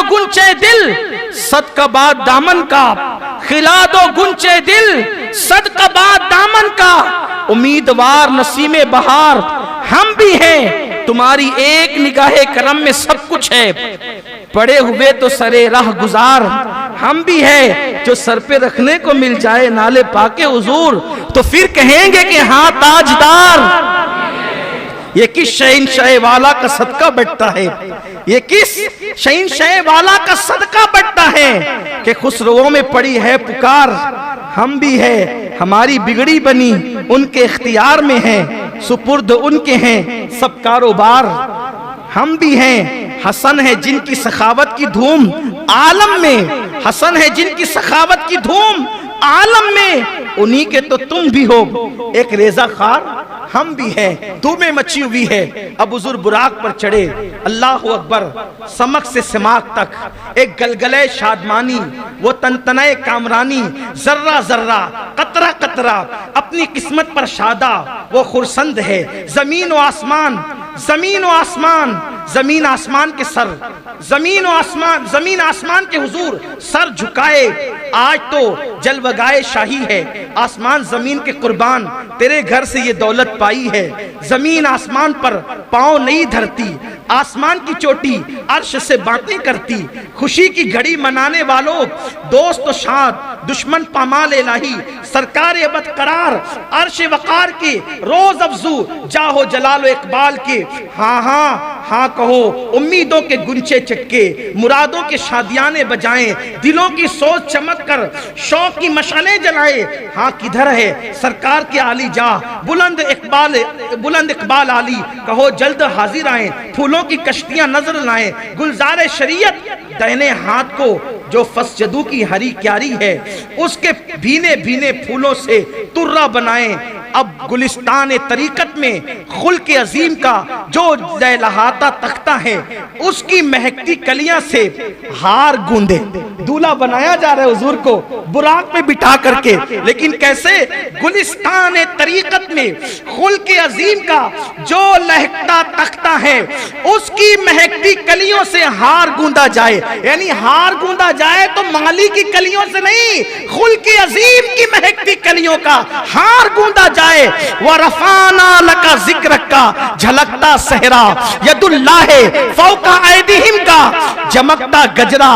गुंचे दिल सदका बाद दामन का, खिला दो गुंचे दिल सदका बाद दामन का, उम्मीदवार नसीमे बहार हम भी हैं, तुम्हारी एक निगाहे करम में सब कुछ है, पड़े हुए तो सरे राह गुजार हम भी है, जो सर पे रखने को मिल जाए नाले पाके हुजूर तो फिर कहेंगे कि हाँ ताजदार। ये किस शहंशाह वाला का सदका बढ़ता है, ये किस शहंशाह वाला का सदका बढ़ता है कि खुसरों में पड़ी है पुकार हम भी है, हमारी बिगड़ी बनी उनके इख्तियार में है, सुपुर्द उनके हैं सब कारोबार हम भी हैं। हसन है जिनकी सखावत की धूम आलम में, हसन है जिनकी सखावत की धूम आलम में, उन्हीं के तो तुम भी हो एक रेजा खार हम भी हैं, धूमें मची हुई है। अब हुजूर बुराक पर चढ़े, अल्लाह अकबर, समक से सिमाक तक एक गलगले शादमानी, वो तनतनाए कामरानी, जर्रा जर्रा कतरा कतरा अपनी किस्मत पर शादा वो खुरसंद है। जमीन व आसमान, जमीन व आसमान, जमीन आसमान के सर, जमीन आसमान के हुजूर सर झुकाए, आज तो जलवगाए शाही है, आसमान जमीन के कुर्बान तेरे घर से ये दौलत पाई है। जमीन आसमान पर पांव नहीं धरती, आसमान की चोटी अर्श से बातें करती, खुशी की घड़ी मनाने वालों दोस्त शाद, दुश्मन पामाल इलाही, सरकार अबद करार, अर्श वकार के रोज अफजू जाहो जलालो इकबाल के, हाँ हाँ हाँ कहो उम्मीदों के गुंचे चक्के, मुरादों के शादियाने बजाएं, दिलों की सोच चमक कर शौक की मशालें जलाए, हाँ किधर है सरकार के आली जा, बुलंद इकबाल आली, कहो जल्द हाजिर आए, फूलों की कश्तियां नजर लाएं, गुलजारे शरीयत दाहिने हाथ को जो फसजदू की हरी क्यारी है, उसके भीने भीने फूलों से तुर्रा बनाएं। अब गुलिस्तान तरीकत में खुल के अजीम का जो लहलहाता तख्ता है, उसकी महकती कलियां से हार गूंदे। दूल्हा बनाया जा रहा है हुजूर को बुराक में बिठा करके, लेकिन कैसे? गुलिस्तान तरीकत में खुल के अजीम का जो लहकता तख्ता है, उसकी महकती कलियों से हार गूंदा जाए। यानी हार गूंदा जाए तो माली की कलियों से नहीं, खुल के अजीम की महकती कलियों का हार गूंदा जाए। व रफाना लका जिक्र का झलकता सहरा, यदुल्लाह फौका ऐदिहिम का चमकता गजरा,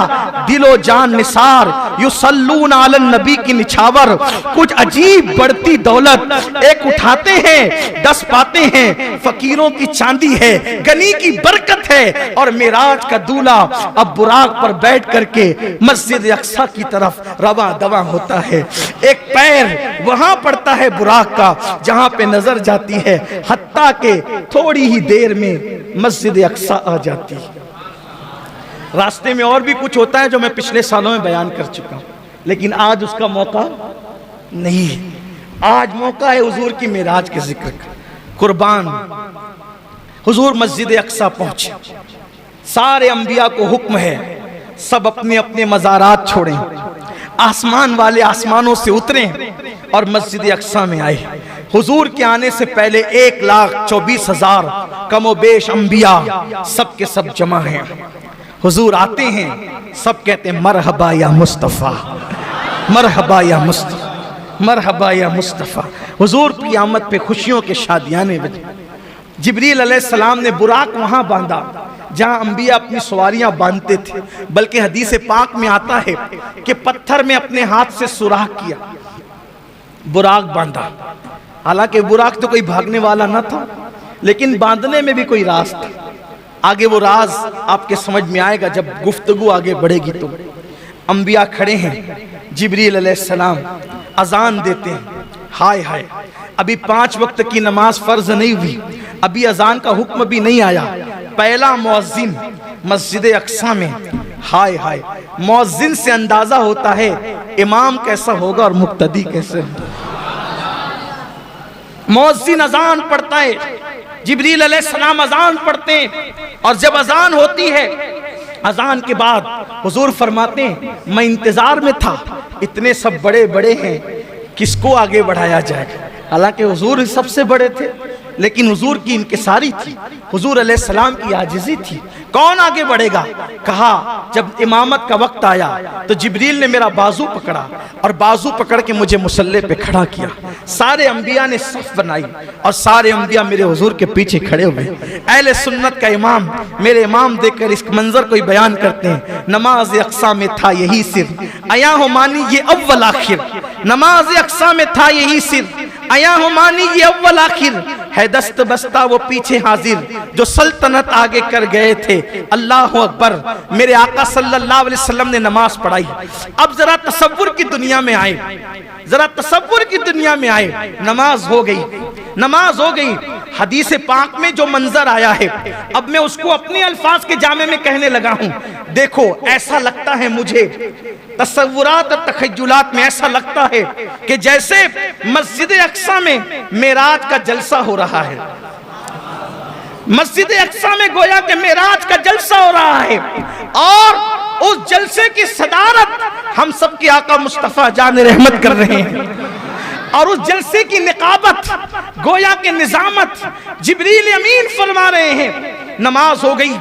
दिलो जान निसार, युसल्लून अलन नबी की निछावर। कुछ अजीब बढ़ती दौलत, एक उठाते हैं 10 पाते हैं, फकीरों की चांदी है, गनी की बरकत है। और मेराज का दूल्हा अब बुराक पर बैठ करके मस्जिद अक्सा की तरफ रवा दवा होता है। एक पैर वहां पड़ता है बुराक का जहां पे नजर जाती है, हत्ता के थोड़ी ही देर में मस्जिद अक्सा आ जाती है। रास्ते में और भी कुछ होता है जो मैं पिछले सालों में बयान कर चुका हूं, लेकिन आज उसका मौका नहीं है। आज मौका है हुजूर की मेराज के जिक्र का। कुर्बान हुजूर मस्जिद अक्सा पहुंचे, सारे अंबिया को हुक्म है सब अपने अपने मज़ारात छोड़ें, आसमान वाले आसमानों से उतरें और मस्जिद अक्सा में आए। हुजूर के आने से पहले 1,24,000 कमोबेश अंबिया सब के सब जमा हैं। हुजूर आते हैं, सब कहते हैं मरहबा या मुस्तफ़ा, मरहबा या मुस्तफ़ा, मरहबा या मुस्तफ़ा। हुजूर की आमद पे खुशियों के शादियाने बजे। जिब्रील अलैहिस्सलाम ने बुराक वहां बांधा जहां अंबिया अपनी सवारियां बांधते थे, बल्कि हदीस पाक में आता है कि पत्थर में अपने हाथ से सुराख किया, बुराक बांधा। हालांकि बुराक तो कोई भागने वाला न था, लेकिन बांधने में भी कोई राज था। आगे वो राज आपके समझ में आएगा जब गुफ्तगू आगे बढ़ेगी। तो अंबिया खड़े हैं, जिब्रील अलैहिस्सलाम अजान देते हैं। हाय हाय, अभी 5 वक्त की नमाज फर्ज नहीं हुई, अभी अजान का हुक्म भी नहीं आया। पहला मुअज्जिन मस्जिद अक्सा में। हाय हाय, मुअज्जिन से अंदाजा होता है इमाम कैसा होगा और मुक्तदी कैसे। मुअज्जिन अजान पढ़ता है, जिब्रील अलैहिस्सलाम अजान पढ़ते हैं, और जब अजान होती है, अजान के बाद हुजूर फरमाते हैं मैं इंतजार में था, इतने सब बड़े बड़े हैं, किसको आगे बढ़ाया जाए। हालांकि हुजूर सबसे बड़े थे, लेकिन हुजूर की इनकिसारी थी, हुजूर अलैहिस्सलाम की आजिज़ी थी। कौन आगे बढ़ेगा? कहा जब इमामत का वक्त आया तो जिब्रील ने मेरा बाजू पकड़ा और बाजू पकड़ के मुझे मुसल्ले पे खड़ा किया। सारे अंबिया ने सफ बनाई और सारे अंबिया मेरे हुजूर के पीछे खड़े हुए। अहले सुन्नत का इमाम मेरे इमाम देखकर इस मंजर को बयान करते हैं, नमाज अक्सा में था यही सिर, आया हो मानी ये अव्वल आखिर। नमाज अक्सा में था यही सिर, आया हो मानी ये अव्वल आखिर। है दस्त बस्ता वो पीछे हाजिर, जो सल्तनत आगे कर गए थे। अल्लाह अकबर। मेरे आका सल्लल्लाहु अलैहि वसल्लम ने नमाज पढ़ाई। अब जरा तसव्वुर की दुनिया में आए, जरा तसव्वुर की दुनिया में आए। नमाज हो गई, नमाज हो गई। हदीस पाक में जो मंजर आया है, अब मैं उसको अपने अल्फाज के जामे में कहने लगा हूं। देखो, ऐसा लगता है मुझे, तसव्वुरात और तखय्युलात में ऐसा लगता है कि जैसे मस्जिद अक्सा में मेराज का जलसा हो रहा है। मस्जिद अक्सा में गोया के मेराज का जलसा हो रहा है, और उस जलसे की सदारत हम सब के आका मुस्तफा जान रहमत कर रहे हैं, और उस जलसे की निकाबत गोया के निजामत जिब्रील अमीन फरमा रहे हैं। नमाज हो गई,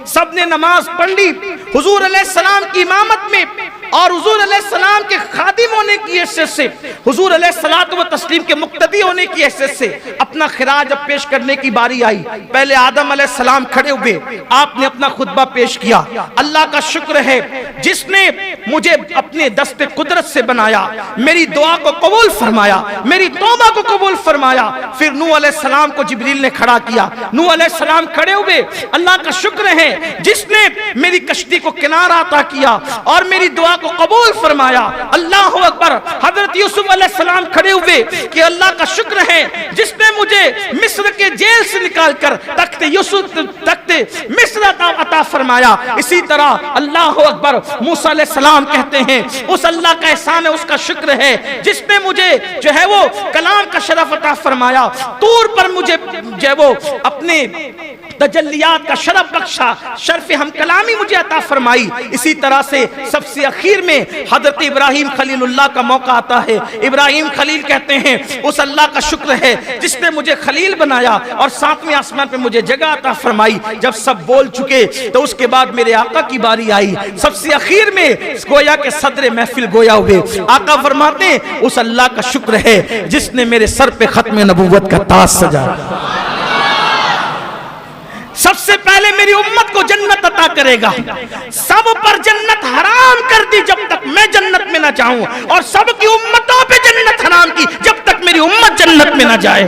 सबने नमाज पढ़ ली हुजूर अलैहिस्सलाम की इमामत में, और हुजूर अलैहिस्सलाम के खादिम होने की हैसियत से, हुजूर अलैहिस्सलातु व तस्लीम के मुक्तदी होने की हैसियत से अपना खिराज अब पेश करने की बारी आई। पहले आदम अलैहिस्सलाम खड़े हुए, आपने अपना खुतबा पेश किया। अल्लाह का शुक्र है जिसने मुझे अपने दस्ते कुदरत से बनाया, मेरी दुआ को कबूल फरमाया, मेरी तौबा को कबूल फरमाया। फिर नूह अलैहिस्सलाम को जिब्रील ने खड़ा किया, नूह अलैहिस्सलाम खड़े हुए। अल्लाह का शुक्र है जिसने मेरी कश्ती को किनारा अता किया और मेरी दुआ को कबूल फरमाया। अल्लाह अकबर। हजरत यूसुफ अलैहिस्सलाम खड़े हुए कि अल्लाह का शुक्र है जिसने मुझे मिस्र के जेल से निकालकर तख्ते यूसुफ, तख्ते मिस्र अता फरमाया। इसी तरह अल्लाह अकबर। मूसा अलैहिस्सलाम कहते हैं उस अल्लाह का एहसान है, उसका शुक्र है जिसने मुझे जो है वो कलाम का शरफ अता फरमाया। तूर पर मुझे जो है वो अपने तजल्लियात का शरफ बख्शा, शर्फ हम कलामी मुझे अता फरमाई। इसी तरह से सबसे आखिर में हजरत इब्राहिम खलीलुल्लाह का मौका आता है। इब्राहिम खलील कहते हैं उस अल्लाह का शुक्र है जिसने मुझे खलील बनाया और 7वें आसमान पे मुझे जगह अता फरमाई। जब सब बोल चुके तो उसके बाद मेरे आका की बारी आई। सबसे आखिर में गोया के सदर महफिल गोया हुए। आका फरमाते हैं उस अल्लाह का शुक्र है जिसने मेरे सर पे खत्म नबूवत का ताज सजाया। सबसे पहले मेरी उम्मत को जन्नत अता करेगा। सब पर जन्नत हराम कर दी जब तक मैं जन्नत में ना जाऊं, और सबकी उम्मतों पे जन्नत हराम की जब तक मेरी उम्मत जन्नत में ना जाए।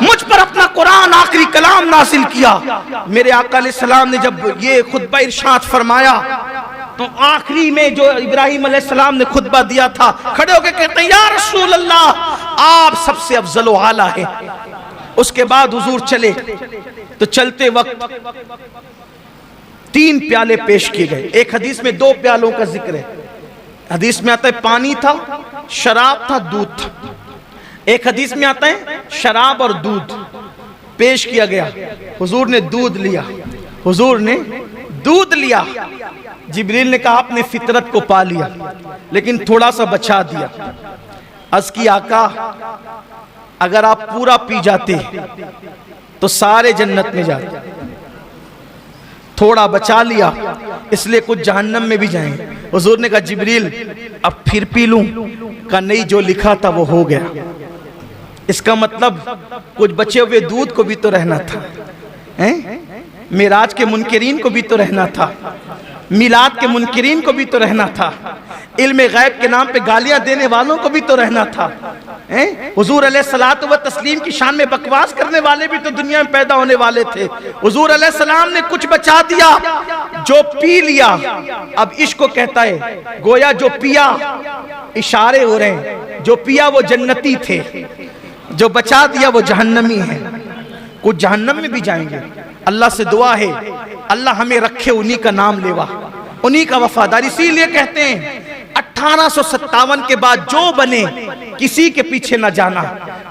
मुझ पर अपना कुरान आखिरी कलाम नासिल किया। मेरे आका अलैहिस्सलाम ने जब ये खुतबा इरशाद फरमाया तो आखिरी में जो इब्राहिम अलैहिस्सलाम ने खुतबा दिया था, खड़े होकर कहते हैं या रसूल अल्लाह, आप सबसे अफजल व आला है। उसके बाद हुजूर चले तो चलते वक्त 3 प्याले पेश किए गए। एक हदीस में 2 प्यालों का जिक्र है। हदीस में आता है पानी था, शराब था, दूध था। एक हदीस में आता है शराब और दूध पेश किया गया। हुजूर ने दूध लिया, हुजूर ने दूध लिया। जिब्रील ने कहा आपने फितरत को पा लिया, लेकिन थोड़ा सा बचा दिया। अर्ज़ की आका अगर आप पूरा पी जाते तो सारे जन्नत में जाते, थोड़ा बचा लिया इसलिए कुछ जहन्नम में भी जाएंगे। हुजूर ने कहा जिब्रील अब फिर पी लूं? का नहीं, जो लिखा था वो हो गया। इसका मतलब कुछ बचे हुए दूध को भी तो रहना था, मेराज के मुनकिरीन को भी तो रहना था, मिलाद के मुनकिरीन को भी तो रहना था, इल्म गैब के नाम पे गालियां देने वालों को भी तो रहना था। हुजूर अलैहिस्सलातु व तस्लीम की शान में बकवास करने वाले भी तो दुनिया में पैदा होने वाले थे। हुजूर अलैहिस्सलाम ने कुछ बचा दिया, जो पी लिया। अब इश्क को कहता है गोया जो पिया, इशारे हो रहे हैं, जो पिया वो जन्नती थे, जो बचा दिया वो जहन्नमी है। कुछ जहन्नम में भी जाएंगे। अल्लाह से दुआ है अल्लाह हमें रखे उन्हीं का नाम लेवा, उन्हीं का वफादार। इसीलिए कहते हैं 1857 के बाद जो बने किसी के पीछे न जाना।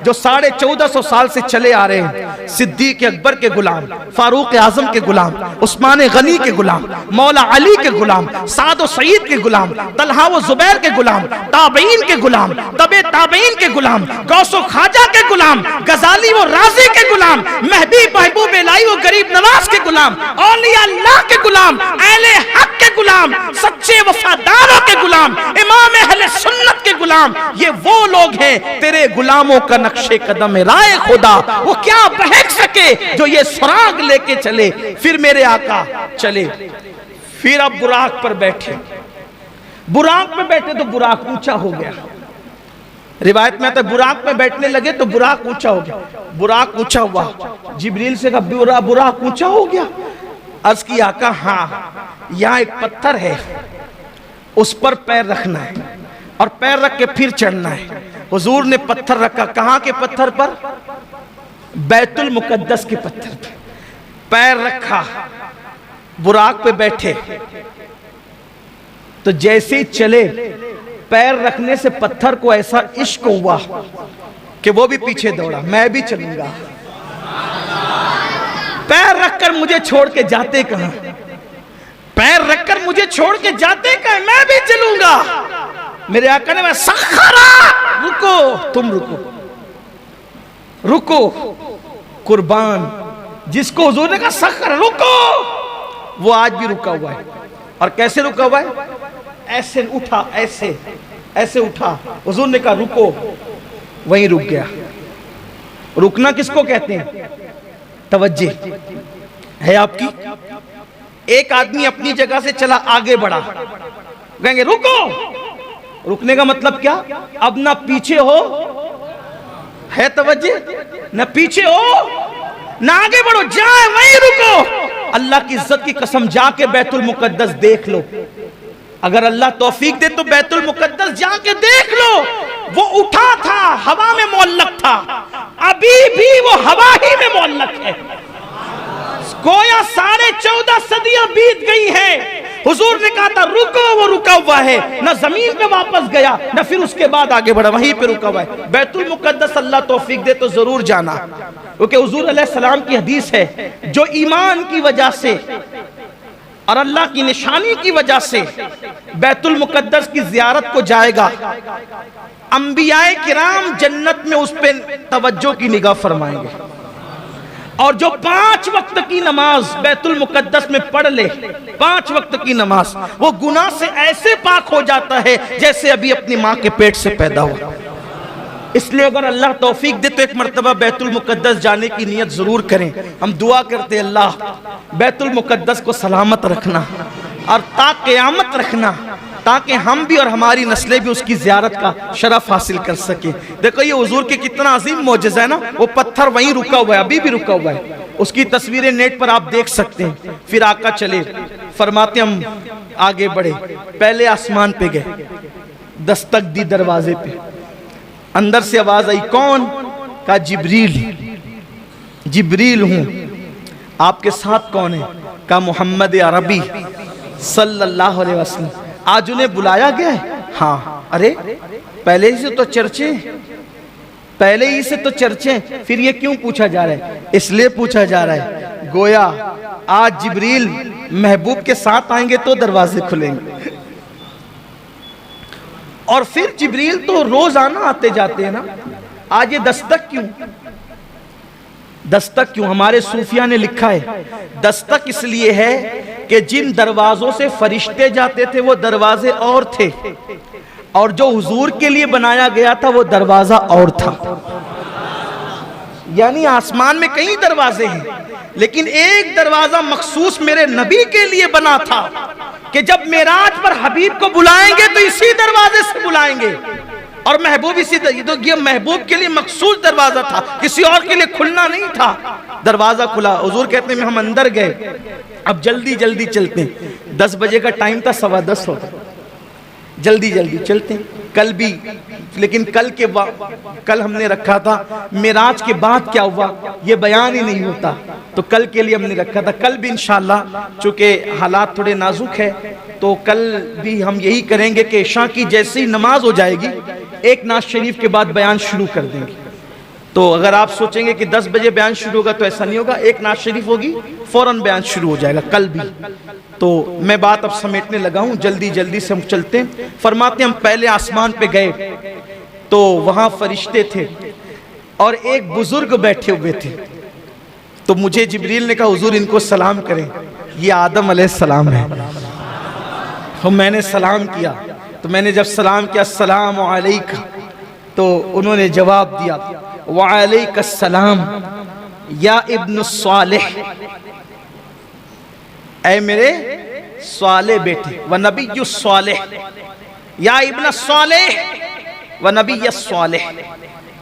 जो 1450 साल से चले आ रहे हैं, सिद्दीक अकबर के गुलाम, फारूक आजम के गुलाम, उस्मान गनी के गुलाम, मौला अली के गुलाम, साद व सईद के गुलाम, तलहा व जुबैर के गुलाम, ताबईन के गुलाम, तबे ताबईन के गुलाम, गौसो खाजा के गुलाम, गजाली व राजी के गुलाम, महबी महबूब इलाही व गरीब नवाज के गुलाम, औलिया अल्लाह के गुलाम, अहले हक के गुलाम, सच्चे वफादारों के गुलाम, इमाम अहले सुन्नत के गुलाम। ये वो लोग हैं तेरे गुलामों का नक्शे कदम राय खुदा, वो क्या बहक सके जो ये सुराग लेके चले। फिर मेरे आका चले, फिर अब बुराक पर बैठे। बुराक में बैठे तो बुराक ऊंचा हो गया। रिवायत में आता है बुराक में बैठने लगे तो बुराक ऊंचा हो गया। बुराक ऊंचा हुआ, जिब्रील से कहा बुराक ऊंचा हो गया। अर्ज की आका हाँ, यहाँ एक पत्थर है, उस पर पैर रखना है और पैर रख के फिर चढ़ना है। हुजूर ने पत्थर रखा। कहाँ के पत्थर पर? बैतुल मुकद्दस के पत्थर पे पैर रखा। बुराक पे बैठे तो जैसे ही चले, पैर रखने से पत्थर को ऐसा इश्क हुआ कि वो भी पीछे दौड़ा, मैं भी चलूंगा। पैर रखकर मुझे छोड़ के जाते कहां? पैर रखकर मुझे छोड़ के जाते कहां? मैं भी चलूंगा। मेरे आका ने मैं सखरा, रुको, तुम रुको, रुको। कुर्बान जिसको हुजूर ने कहा सखरा रुको, वो आज भी रुका हुआ है। और कैसे रुका हुआ है? ऐसे उठा, ऐसे ऐसे उठा। हुजूर ने कहा रुको, वहीं रुक गया। रुकना किसको कहते हैं? तवज्जो है आपकी। एक आदमी अपनी जगह से चला, आगे बढ़ा, कहेंगे रुको। रुकने का मतलब क्या? अब ना पीछे हो, है तवज्जो, ना पीछे हो ना आगे बढ़ो, जाए वहीं रुको। अल्लाह की इज्जत की कसम, जाके बैतुल मुकद्दस देख लो। अगर अल्लाह तौफीक दे तो बैतुल मुकद्दस जाके देख लो। वो उठा था, हवा में मुअल्लक था, अभी भी वो हवा ही में मुअल्लक है। गोया 14.5 सदियां बीत गई हैं। हुजूर ने कहा था रुको, वो रुका हुआ है, ना जमीन पे वापस गया ना फिर उसके बाद आगे बढ़ा, वहीं पे रुका हुआ है। बैतुल मुकद्दस अल्लाह तौफीक दे तो जरूर जाना, क्योंकि हुजूर अलैहिस्सलाम की हदीस है, जो ईमान की वजह से और अल्लाह की निशानी की वजह से बैतुल मुकद्दस की जियारत को जाएगा, अंबियाए किराम जन्नत में उस पे तवज्जो की निगाह फरमाएंगे। और जो 5 वक्त की नमाज बैतुल मुकद्दस में पढ़ ले, 5 वक्त की नमाज, वो गुनाह से ऐसे पाक हो जाता है जैसे अभी अपनी माँ के पेट से पैदा हुआ। इसलिए अगर अल्लाह तौफीक दे तो एक मर्तबा बैतुल मुकद्दस जाने की नियत जरूर करें। हम दुआ करते हैं अल्लाह बैतुल मुकद्दस को सलामत रखना और ता क़यामत रखना, ताकि हम भी और हमारी नस्लें भी उसकी ज़ियारत का शरफ हासिल कर सके। देखो ये हुजूर के कितना अजीम मौजज़ा है ना। वो पत्थर वहीं रुका हुआ है, अभी भी रुका हुआ है। उसकी तस्वीरें नेट पर आप देख सकते हैं। फिर आका चले, फरमाते हम आगे बढ़े, पहले आसमान पे गए, दस्तक दी दरवाजे पे, अंदर से आवाज आई, कौन? कहा जिब्रील। जिब्रील हूं, आपके साथ कौन है? का मोहम्मद अरबी सल्लल्लाहु अलैहि वसल्लम, आज उन्हें बुलाया गया है। हाँ, अरे पहले ही से तो चर्चे, पहले ही से तो चर्चे, फिर ये क्यों पूछा जा रहा है? इसलिए पूछा जा रहा है गोया आज जिब्रील महबूब के साथ आएंगे तो दरवाजे खुलेंगे। और फिर जिब्रील तो रोजाना आते जाते हैं ना, आज ये दस्तक क्यों? दस्तक क्यों? हमारे सूफिया ने लिखा है दस्तक इसलिए है कि जिन दरवाजों से फरिश्ते जाते थे वो दरवाजे और थे, और जो हुजूर के लिए बनाया गया था वो दरवाजा और था। यानी आसमान में कई दरवाजे हैं, लेकिन एक दरवाजा मखसूस मेरे नबी के लिए बना था कि जब मेराज पर हबीब को बुलाएंगे तो इसी दरवाजे से बुलाएंगे, और महबूब इसी तो ये महबूब के लिए मखसूस दरवाजा था, किसी और के लिए खुलना नहीं था। दरवाजा खुला, हुजूर कहते हैं हम अंदर गए, अब जल्दी जल्दी चलते हैं। 10 बजे का टाइम था, 10:15 होता, जल्दी जल्दी चलते हैं। कल भी, लेकिन कल हमने रखा था मेराज के बाद क्या हुआ ये बयान ही नहीं होता, तो कल के लिए हमने रखा था। कल भी इंशाअल्लाह, चूंकि हालात थोड़े नाजुक है, तो कल भी हम यही करेंगे कि इशा की जैसी नमाज हो जाएगी, एक नाज शरीफ के बाद बयान शुरू कर देंगे। तो अगर आप सोचेंगे कि 10 बजे बयान शुरू होगा, तो ऐसा नहीं होगा, एक नाज शरीफ होगी फौरन बयान शुरू हो जाएगा कल भी। तो मैं बात अब समेटने लगा हूं, जल्दी जल्दी से हम चलते हैं। फरमाते हम पहले आसमान पे गए तो वहां फरिश्ते थे और एक बुजुर्ग बैठे हुए थे। तो मुझे जिब्रील ने कहा हुजूर इनको सलाम करें, ये आदम अलैहिस्सलाम है। तो मैंने सलाम किया, तो मैंने जब सलाम किया अस्सलामु अलैका, तो उन्होंने जवाब दिया वालैकुस्सलाम या इब्न सालेह, ऐ मेरे साले बेटे, व नबी सालेह, या इब्न सालेह व नबी सालेह,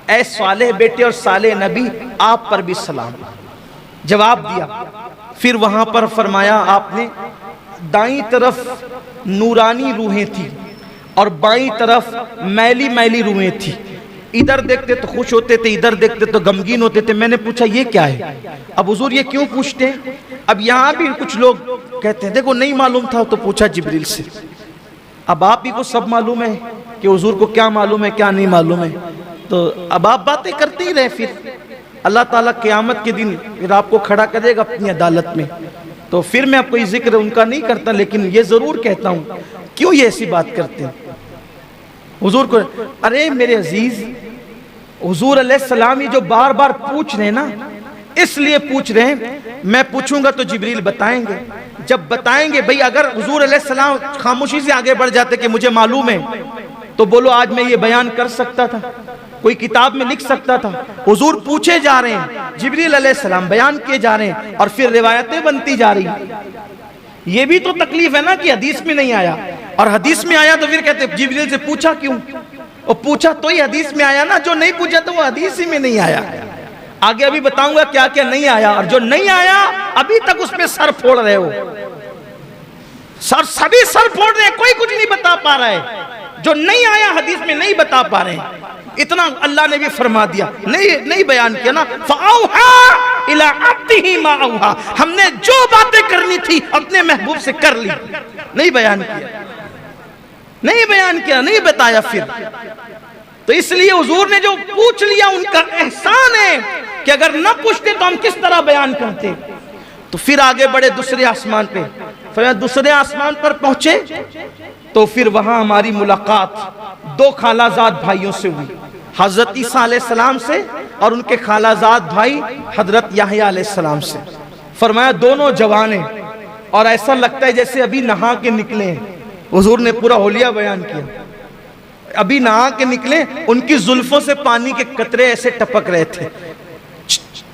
ऐ सालेह बेटे और साले नबी, आप पर भी सलाम। जवाब दिया। फिर वहां पर फरमाया आपने दाईं तरफ नूरानी रूहें थी और बाईं तरफ मैली मैली रूहें थी। इधर देखते तो खुश होते थे, इधर देखते तो गमगीन होते थे। मैंने पूछा ये क्या है? अब हुजूर ये क्यों पूछते हैं? अब यहाँ भी कुछ लोग कहते हैं देखो नहीं मालूम था तो पूछा जिब्रील से। अब आप ही को सब मालूम है कि हुजूर को क्या मालूम है क्या नहीं मालूम है, तो अब आप बातें करते ही रहे। फिर अल्लाह ताला क़यामत के दिन फिर आपको खड़ा करेगा अपनी अदालत में। तो फिर मैं कोई जिक्र उनका नहीं करता, लेकिन ये जरूर कहता हूँ क्यों ये ऐसी बात करते हैं हुजूर को। अरे मेरे अजीज, हुजूर अलैहिस्सलाम ही जो बार बार पूछ रहे हैं ना, इसलिए पूछ रहे हैं। मैं पूछूंगा तो जिब्रील बताएंगे, जब बताएंगे भाई अगर हुजूर अलैहिस्सलाम खामोशी से आगे बढ़ जाते कि मुझे मालूम है, तो बोलो आज मैं ये बयान कर सकता था, कोई किताब में लिख सकता था। हुजूर पूछे जा रहे हैं, जिब्रील अलैहिस्सलाम बयान किए जा रहे हैं और फिर रिवायतें बनती जा रही हैं। ये भी तो तकलीफ है ना कि हदीस में नहीं आया, और हदीस में आया तो फिर कहते जिब्रील से पूछा क्यों? और पूछा तो ही हदीस में आया ना, जो नहीं पूछा तो वो हदीस ही में नहीं आया। आगे अभी बताऊंगा क्या क्या नहीं आया, और जो नहीं आया अभी तक उसमें सर फोड़ रहे हो। सभी सर फोड़ रहे हैं, कोई कुछ नहीं बता पा रहा है। जो नहीं आया हदीस में नहीं बता पा रहे हैं, इतना अल्लाह ने भी फरमा दिया, नहीं बयान किया ना। फ़अौहा इला अब्दिही मा औहा, हमने जो बातें करनी थी अपने महबूब से कर ली, नहीं बयान किया, नहीं बयान किया, नहीं बताया। फिर तो इसलिए हुजूर ने जो पूछ लिया उनका एहसान है कि अगर न पूछते तो हम किस तरह बयान करते। तो फिर आगे बढ़े दूसरे आसमान पे, फिर दूसरे आसमान पर पहुंचे तो फिर वहां हमारी मुलाकात दो खालाजाद भाइयों से हुई, हजरत ईसा अलैहिस्सलाम से और उनके खालाजाद भाई हजरत याहया अलैहिस्सलाम से। फरमाया दोनों जवान हैं और ऐसा लगता है जैसे अभी नहा के निकले हैं। हुजूर ने पूरा होलिया बयान किया, अभी नहा के निकले, उनकी जुल्फों से पानी के कतरे ऐसे टपक रहे थे,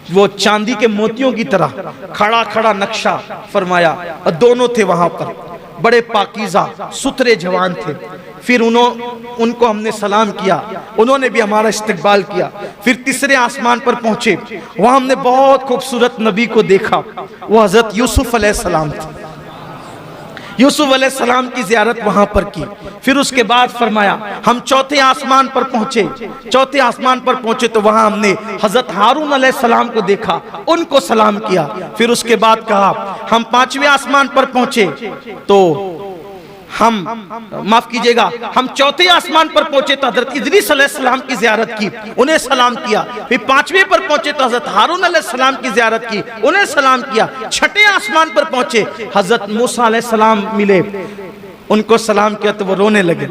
वो चांदी के मोतियों की तरह, खड़ा खड़ा नक्शा फरमाया। और दोनों थे वहां पर, बड़े पाकीज़ा सुथरे जवान थे। फिर उनको हमने सलाम किया, उन्होंने भी हमारा इस्तकबाल किया। फिर तीसरे आसमान पर पहुंचे, वहां हमने बहुत खूबसूरत नबी को देखा, वो हजरत यूसुफ अलैहिस्सलाम थे। यूसुफ अलैहिस्सलाम की ज़ियारत वहां पर की। फिर उसके बाद फरमाया हम चौथे आसमान पर पहुंचे। चौथे आसमान पर पहुंचे तो वहां हमने हजरत हारून अलैहिस्सलाम को देखा, उनको सलाम किया। फिर उसके बाद कहा हम पांचवें आसमान पर पहुंचे तो हम माफ कीजिएगा हम चौथे आसमान पर पहुंचे तो हजरत इदरीस अलैहिस्सलाम की ज़ियारत की, उन्हें सलाम किया। फिर पांचवें पर पहुंचे तो हजरत हारून अलैहिस्सलाम की ज़ियारत की, उन्हें सलाम किया। छठे आसमान पर पहुंचे हजरत मूसा अलैहिस्सलाम मिले, उनको सलाम किया तो वो रोने लगे,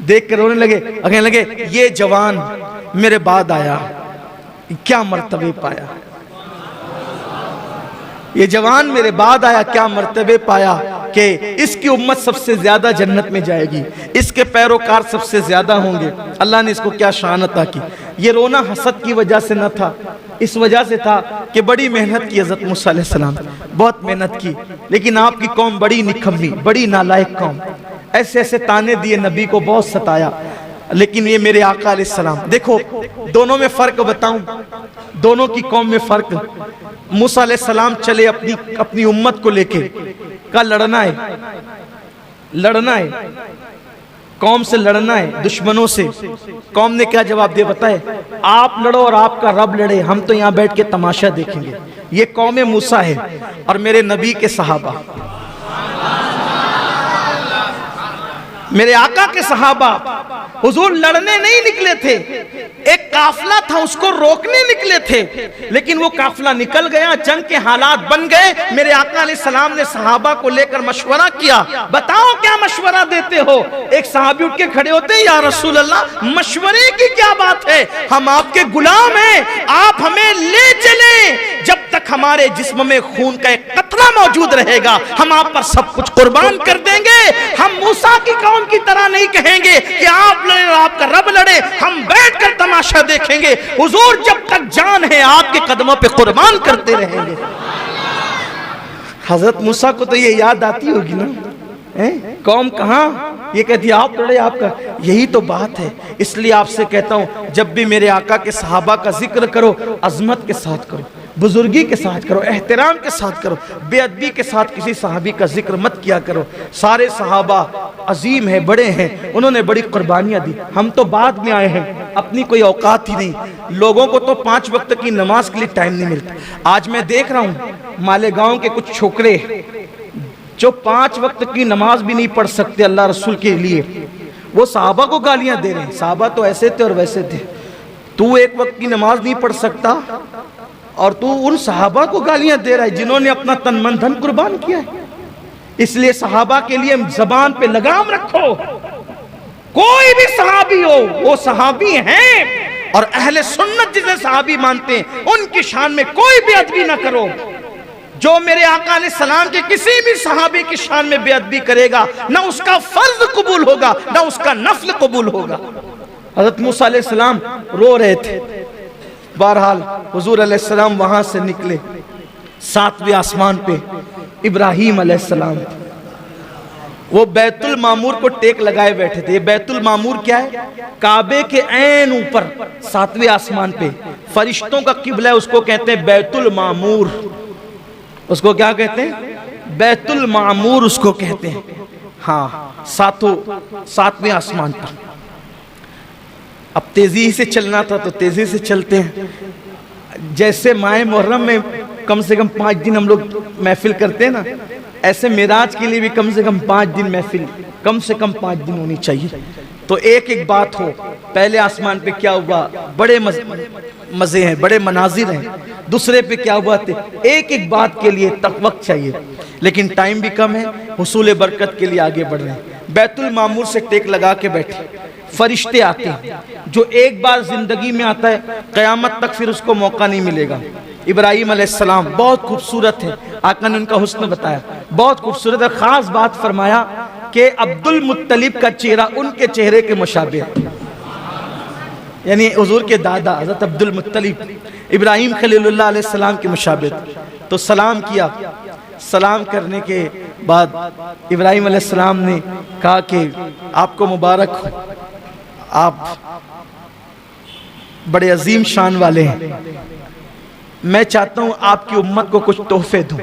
देख कर रोने लगे, कहने लगे ये जवान मेरे बाद आया, क्या मर्तबे पाया, ये जवान मेरे बाद आया, क्या मर्तबे पाया कि इसकी उम्मत सबसे ज्यादा जन्नत में जाएगी, इसके पैरोकार सबसे ज्यादा होंगे। अल्लाह ने इसको क्या शान अता की। ये रोना हसद की वजह से न था, इस वजह से था कि बड़ी मेहनत की हज़रत मूसा अलैहिस्सलाम, बहुत मेहनत की, लेकिन आपकी कौम बड़ी निकम्मी, बड़ी नालायक कौम, ऐसे ऐसे ताने दिए, नबी को बहुत सताया। लेकिन ये मेरे आका अलैहिस्सलाम, देखो दोनों में फर्क बताऊं, दोनों की कौम में फर्क। मूसा अलैहिस्सलाम चले अपनी उम्मत को लेके, का लड़ना है, लड़ना है, कौम से लड़ना है, दुश्मनों से। कौम ने क्या जवाब दिया बताए, आप लड़ो और आपका रब लड़े, हम तो यहाँ बैठ के तमाशा देखेंगे। ये कौम मूसा है और मेरे नबी के सहाबा, मेरे आका के सहाबा हुजूर लड़ने नहीं निकले थे, एक काफिला था उसको रोकने निकले थे, लेकिन वो काफिला निकल गया, जंग के हालात बन गए। मेरे आका अलैहिस्सलाम ने सहाबा को लेकर मशवरा किया, बताओ क्या मशवरा देते हो। एक सहाबी उठ के खड़े होते हैं, या रसूल अल्लाह मशवरे की क्या बात है, हम आपके गुलाम हैं, आप हमें ले चले, जब तक हमारे जिस्म में खून का एक कतरा मौजूद रहेगा हम आप पर सब कुछ कुर्बान कर देंगे। हम मूसा की कौम की तरह नहीं कहेंगे कि आप लड़े और आपका रब लड़े, हम बैठकर तमाशा देखेंगे। हुजूर जब तक जान है आपके कदमों पे कुर्बान करते रहेंगे। हजरत मूसा को तो ये याद आती होगी ना, कौम कहाँ, ये कहती आप लड़े आपका, यही तो बात है। इसलिए आपसे कहता हूं जब भी मेरे आका के सहाबा का जिक्र करो अजमत के साथ करो, बुजुर्गी के साथ करो, एहतराम के साथ करो, बेअदबी के साथ किसी सहाबी का जिक्र मत किया करो। सारे सहाबा अजीम है, बड़े हैं, उन्होंने बड़ी कुर्बानियां दी, हम तो बाद में आए हैं, अपनी कोई औकात ही नहीं। लोगों को तो 5 वक्त की नमाज के लिए टाइम नहीं मिलता। आज मैं देख रहा हूँ मालेगांव के कुछ छोकरे जो 5 वक्त की नमाज भी नहीं पढ़ सकते अल्लाह रसूल के लिए, वो सहाबा को गालियां दे रहे हैं, सहाबा तो ऐसे थे और वैसे थे, तू 1 वक्त की नमाज नहीं पढ़ सकता और तू उन सहाबा को गालियां दे रहा है जिन्होंने अपना तन मन धन कुर्बान किया है। इसलिए सहाबा के लिए जबान पे लगाम रखो, कोई भी सहाबी हो वो सहाबी हैं, और अहले सुन्नत जिसे सहाबी मानते हैं उनकी शान में कोई बेअदबी ना करो। जो मेरे आका अलैहिस्सलाम के किसी भी सहाबी की शान में बेअदबी करेगा ना उसका फर्ज कबूल होगा ना उसका नफल कबूल होगा। हज़रत मूसा अलैहिस्सलाम रो रहे थे। बहरहाल हुजूर अलैहिस्सलाम वहां से निकले, 7वें आसमान पे इब्राहीम अलैहिस्सलाम, वो बैतुल मामूर को टेक लगाए बैठे थे। ये बैतुल मामूर क्या है, काबे के ऐन ऊपर 7वें आसमान पे, फरिश्तों का किबला है, उसको कहते हैं बैतुल मामूर। उसको क्या कहते हैं, बैतुल मामूर उसको कहते हैं। हाँ, 7वें आसमान पर। अब तेजी से चलना था तो तेजी से चलते हैं। जैसे माह मुहर्रम में कम से कम 5 दिन हम लोग महफिल करते हैं ना, ऐसे मेराज के लिए भी कम से कम 5 दिन महफिल, कम से कम 5 दिन होनी चाहिए। तो एक एक बात हो, पहले आसमान पे क्या हुआ, बड़े मजे हैं, बड़े मनाजिर हैं। दूसरे पे क्या हुआ थे, एक एक बात के लिए तक वक्त चाहिए, लेकिन टाइम भी कम है, हुसूल बरकत के लिए आगे बढ़ रहे हैं। बैतुल मामूर से टेक लगा के बैठे, फरिश्ते आते हैं, जो एक बार जिंदगी में आता है क़यामत तक फिर उसको मौका नहीं मिलेगा। इब्राहीम अलैहिस्सलाम बहुत खूबसूरत है, आका ने उनका हुस्न बताया, बहुत खूबसूरत है। खास बात फरमाया कि अब्दुल मुत्तलिब का चेहरा उनके चेहरे के मुशाबिह है, यानी हुजूर के दादा हज़रत अब्दुल मुत्तलिब इब्राहीम खलीलुल्लाह अलैहिस्सलाम के मुशाबिह। तो सलाम किया, सलाम करने के बाद इब्राहीम अलैहिस्सलाम ने कहा कि आपको मुबारक हो, आप बड़े अजीम शान वाले हैं, मैं चाहता हूं आपकी उम्मत को कुछ तोहफे दूं।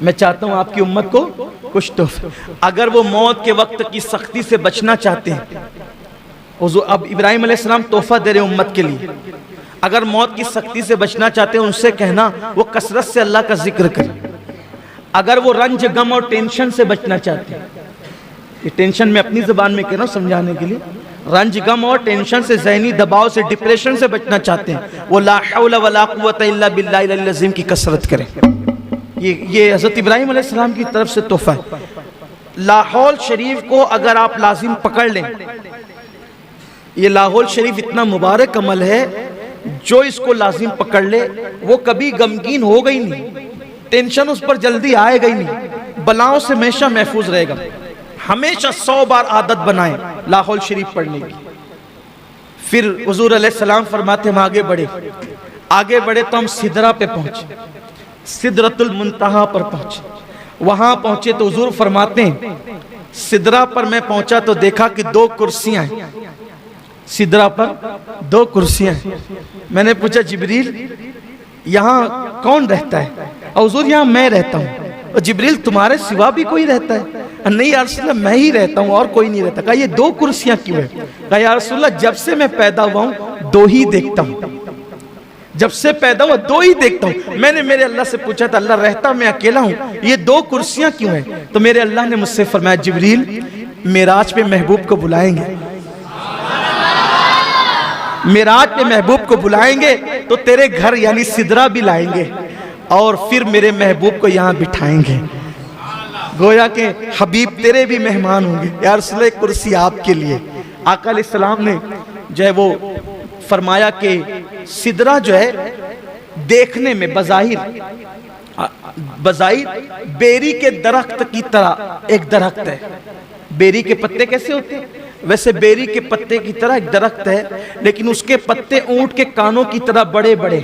मैं चाहता हूं आपकी उम्मत को कुछ तो, अगर वो मौत के वक्त की सख्ती से बचना चाहते हैं, अब इब्राहिम अलैहिस्सलाम तोहफा दे रहे उम्मत के लिए, अगर मौत की सख्ती से बचना चाहते हैं उनसे कहना वो कसरत से अल्लाह का जिक्र करें। अगर वो रंज गम और टेंशन से बचना चाहते हैं, ये टेंशन मैं अपनी जुबान में कह रहा हूं समझाने के लिए, रंज गम और टेंशन से, ज़हनी दबाव से, डिप्रेशन से बचना चाहते हैं, वो ला हौला वला कुव्वता इल्ला बिल्लाहिल अज़ीम की कसरत करें। ये हज़रत इब्राहिम अलैहिस्सलाम की तरफ से तोहफा है। लाहौल शरीफ को अगर आप लाजिम पकड़ लें, ये लाहौल शरीफ इतना मुबारक अमल है, जो इसको लाजिम पकड़ ले वो कभी गमगीन होगा ही नहीं, टेंशन उस पर जल्दी आएगा ही नहीं, बलाओं से हमेशा महफूज रहेगा। हमेशा 100 बार आदत बनाएं लाहौल शरीफ पढ़ने की। फिर हुजूर अलैहिस्सलाम फरमाते हम आगे बढ़े तो हम सिदरा पे पहुंचे, सिदरतुल मुंतहा पर पहुंचे। वहां पहुंचे तो हुजूर फरमाते हैं सिदरा पर मैं पहुंचा तो देखा कि 2 कुर्सियां हैं, सिदरा पर 2 कुर्सियां हैं। मैंने पूछा जिब्रील यहाँ कौन रहता है? और हुजूर यहाँ मैं रहता हूँ। और जिब्रील तुम्हारे सिवा भी कोई रहता है? नहीं या रसूलल्लाह मैं ही रहता हूँ और कोई नहीं रहता। कहा ये 2 कुर्सियां क्यों है? कहा या रसूलल्लाह जब से मैं पैदा हुआ हूँ 2 ही देखता हूँ, जब से पैदा हुआ 2 ही देखता हूँ। मैंने मेरे अल्लाह से पूछा था अल्लाह रहता मैं अकेला हूँ, ये 2 कुर्सियां क्यों है? तो मेरे अल्लाह ने मुझसे फरमाया जिब्रील मेराज पे महबूब को बुलाएंगे, मेराज पे महबूब को बुलाएंगे तो तेरे घर यानी सिदरा भी लाएंगे और फिर मेरे महबूब को यहाँ बिठाएंगे। गोया के हबीब तेरे भी मेहमान होंगे। यार रसूल कुर्सी आपके लिए। आका अलैहिस्सलाम ने जो है वो फरमाया कि सिदरा जो है देखने में बज़ाहिर बेरी के दरख्त की तरह एक दरख्त है। बेरी के पत्ते कैसे होते हैं? वैसे बेरी के पत्ते की तरह एक दरख्त है, लेकिन उसके पत्ते ऊंट के कानों की तरह बड़े बड़े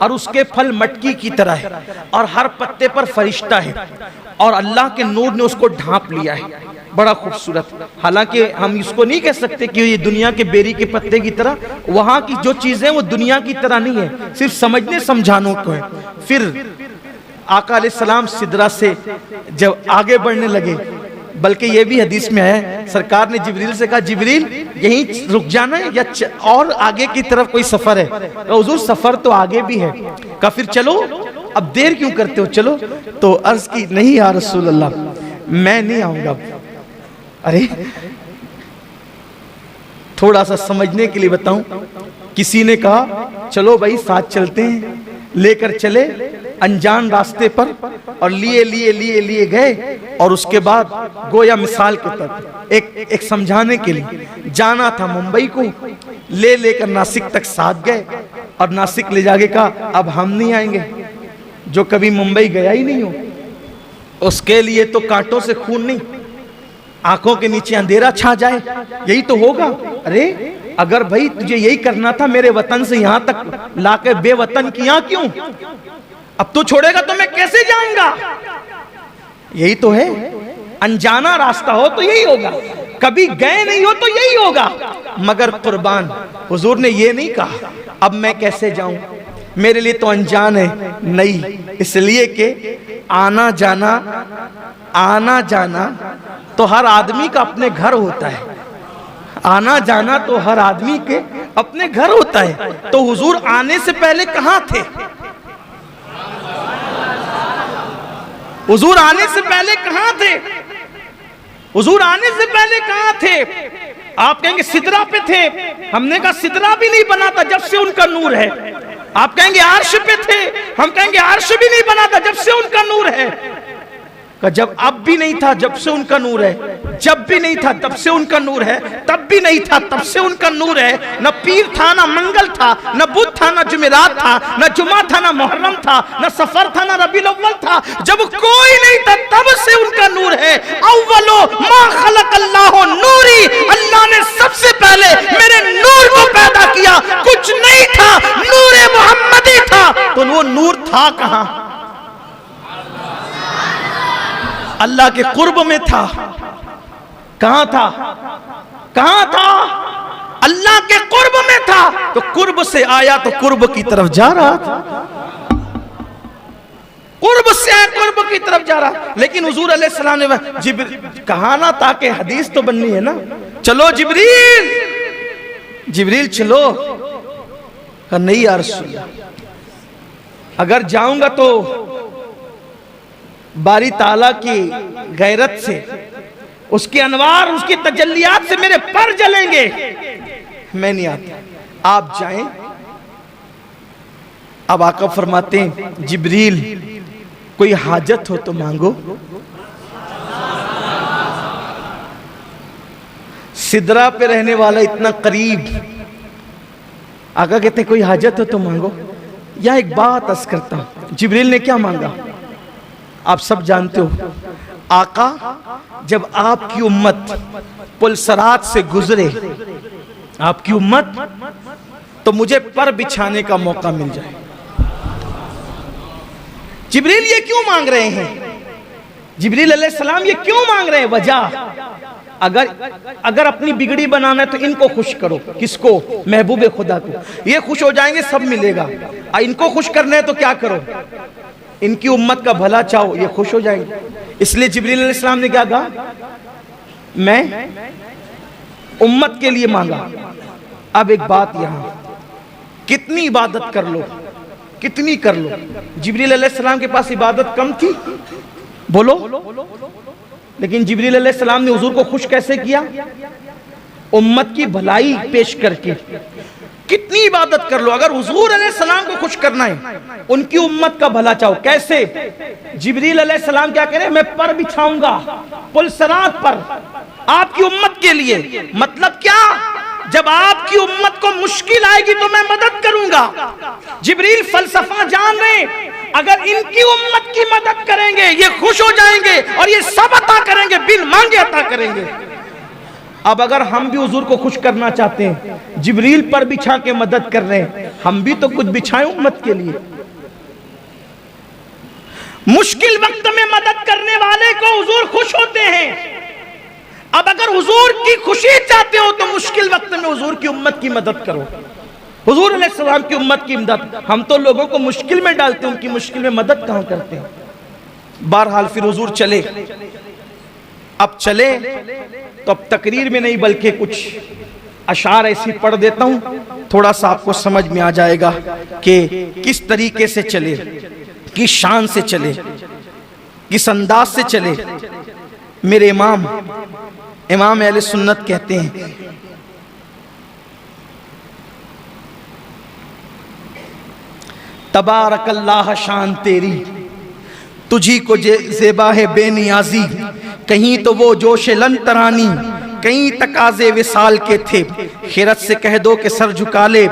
और उसके फल मटकी की तरह है और हर पत्ते पर फरिश्ता है और अल्लाह के नूर ने उसको ढांप लिया है। बड़ा खूबसूरत। हालांकि हम इसको नहीं कह सकते कि ये दुनिया के बेरी के पत्ते की तरह, वहां की जो चीजें वो दुनिया की तरह नहीं है, सिर्फ समझने समझाने को है। फिर आका अलैहिस्सलाम सिदरा से जब आगे बढ़ने लगे, बल्कि ये भी हदीस में है सरकार ने जिब्रील से कहा जिब्रील यहीं रुक जाना है या और आगे की तरफ कोई सफर है? तो हुजूर सफर तो आगे भी है। कहा फिर चलो, अब देर क्यों करते हो, चलो। तो अर्ज की नहीं या रसूल अल्लाह मैं नहीं आऊंगा। अरे थोड़ा सा समझने के लिए बताऊं, किसी ने कहा चलो भाई साथ चलते हैं, लेकर चले अनजान रास्ते पर और लिए गए और उसके बाद गोया मिसाल के तौर एक समझाने के लिए जाना था मुंबई को, लेकर नासिक तक साथ गए और नासिक ले जाके कहा अब हम नहीं आएंगे, जो कभी मुंबई गया ही नहीं हो उसके लिए तो कांटों से खून नहीं, आंखों के नीचे अंधेरा छा जाए यही तो होगा। अरे अगर भाई तुझे यही करना था मेरे वतन से यहां तक लाके बेवतन किया क्यों? अब तू छोड़ेगा तो मैं कैसे जाऊंगा? यही तो है, अनजाना रास्ता हो तो यही होगा, कभी गए नहीं हो तो यही होगा। मगर कुर्बान हुजूर ने ये नहीं कहा अब मैं कैसे जाऊं, मेरे लिए तो अनजान है, नहीं, इसलिए कि आना जाना तो हर आदमी का अपने घर होता है, आना जाना तो हर आदमी के अपने घर होता है। तो हुजूर आने से पहले कहां थे? हुजूर आने से पहले कहां थे? हुजूर आने से पहले कहां थे? आप कहेंगे सिदरा पे थे। हमने कहा सिदरा भी नहीं बना था जब से उनका नूर है। आप कहेंगे अर्श पे थे। हम कहेंगे अर्श भी नहीं बना था जब से उनका नूर है। जब अब भी नहीं था जब से उनका नूर है, जब भी नहीं था तब से उनका नूर है, तब भी नहीं था तब से उनका नूर है। न पीर था न मंगल था, न बुध था न जुमेरात था, न जुमा था न मुहर्रम था, न सफर था न रबीउल अव्वल था। जब कोई नहीं था तब से उनका नूर है। अव्वलो मा खलक़ल्लाहु नूरी, अल्लाह ने सबसे पहले मेरे नूर को पैदा किया। कुछ नहीं था, नूर मोहम्मदी था। तो वो नूर था कहां? अल्लाह के कुर्ब में था। कहां था? कहां था? अल्लाह के कुर्ब में था। तो कुर्ब से आया तो कुर्ब की तरफ जा रहा था, कुर्ब से है, कुर्ब की तरफ जा रहा। लेकिन हुजूर अलैहिस्सलाम ने कहा ना, ताकि हदीस तो बननी है ना, चलो जिब्रील, जिब्रील चलो। कहा नहीं या रसूल अल्लाह, अगर जाऊंगा तो बारी ताला की गैरत से, उसके अनवार, उसकी तजल्लियात से मेरे पर जलेंगे, मैं नहीं आता, आप जाएं। अब आका फरमाते हैं जिब्रील कोई हाजत हो तो मांगो। सिदरा पे रहने वाला इतना करीब, आका कहते हैं कोई हाजत हो तो मांगो। यहां एक बात अर्ज करता हूं, जिब्रील ने क्या मांगा आप सब जानते हो। आका जब आपकी उम्मत पुलसरात से गुजरे, आपकी उम्मत, तो मुझे पर बिछाने का मौका मिल जाए। जिब्रील ये क्यों मांग रहे हैं? जिब्रील अलैहिस्सलाम ये क्यों मांग रहे हैं? वजह, अगर अपनी बिगड़ी बनाना है तो इनको खुश करो। किसको? महबूब खुदा को। ये खुश हो जाएंगे, सब मिलेगा। इनको खुश करना है तो क्या करो? इनकी उम्मत का भला चाहो, ये खुश हो जाएंगे। इसलिए जिब्रील अलैहिस्सलाम ने क्या कहा? मैं उम्मत के लिए मांगा। अब एक बात, यहां कितनी इबादत कर लो, कितनी कर लो, जिब्रील अलैहिस्सलाम के पास इबादत कम थी? बोलो। लेकिन जिब्रील अलैहिस्सलाम ने हुजूर को खुश कैसे किया? उम्मत की भलाई पेश करके। कितनी इबादत कर लो, अगर हुजूर अलैहिस्सलाम को खुश करना है, उनकी उम्मत का भला चाहो। कैसे? जिब्रील अलैहिस्सलाम क्या कह रहे हैं? मैं पर बिछाऊंगा पुलसरात पर आपकी उम्मत के लिए। मतलब क्या? जब आपकी उम्मत को मुश्किल आएगी तो मैं मदद करूंगा। जिब्रील फलसफा जान रहे, अगर इनकी उम्मत की मदद करेंगे ये खुश हो जाएंगे और ये सब अता करेंगे, बिन मांगे अता करेंगे। अब अगर हम भी हुजूर को खुश करना चाहते हैं, जिब्रील पर बिछा के मदद कर रहे हैं, हम भी तो कुछ बिछाएं उम्मत के लिए। मुश्किल वक्त में मदद करने वाले को हुजूर खुश होते हैं। अब अगर हुजूर की खुशी चाहते हो तो मुश्किल वक्त में हुजूर की उम्मत की मदद करो। हुजूर अलैहिस्सलाम की उम्मत की मदद, हम तो लोगों को मुश्किल में डालते हैं, उनकी मुश्किल में मदद कहां करते हैं। बहरहाल फिर हुजूर चले। अब चले तो अब तकरीर में नहीं बल्कि कुछ अशार ऐसी पढ़ देता हूं, थोड़ा सा आपको समझ में आ जाएगा कि किस तरीके से चले, किस शान से चले, किस अंदाज से चले। मेरे इमाम अहले सुन्नत कहते हैं, तबारकल्लाह शान तेरी, तुझी को ज़ेबा है बेनियाजी। कहीं तो वो जोश लन तरानी, कहीं तकाजे विसाल के थे। खिरत से कह दो कि सर झुका ले,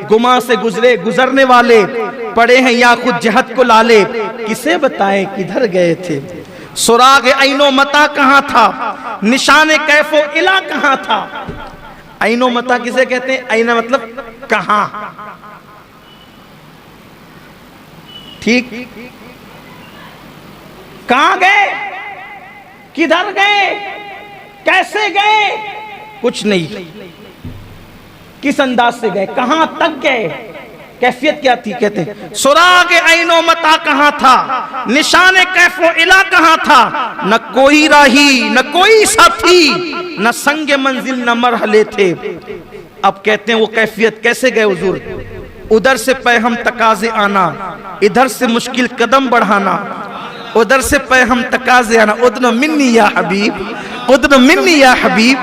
गुमा से गुजरे गुजरने वाले, पड़े हैं या खुद जहत को लाले, किसे बताएं किधर गए थे। सुराग ऐनो मता कहाँ था, निशान कैफो इला कहाँ था। ऐनो मता किसे कहते हैं? ऐना मतलब कहाँ, ठीक। कहां गए, किधर गए, कैसे गए, कुछ नहीं। किस अंदाज से गए, कहां तक गए, कैफियत क्या थी? कहते हैं सुराग ऐनो मता कहां था, निशान कैफो इला कहां था। न कोई राही न कोई साथी, न संग मंजिल न मरहले थे। अब कहते हैं वो कैफियत कैसे गए हुजूर? उधर से पैहम तकाजे आना, इधर से मुश्किल कदम बढ़ाना, उधर से पैहम तकाजे आना। उदन मिन्नी या हबीब, उदन मिन्नी या हबीब,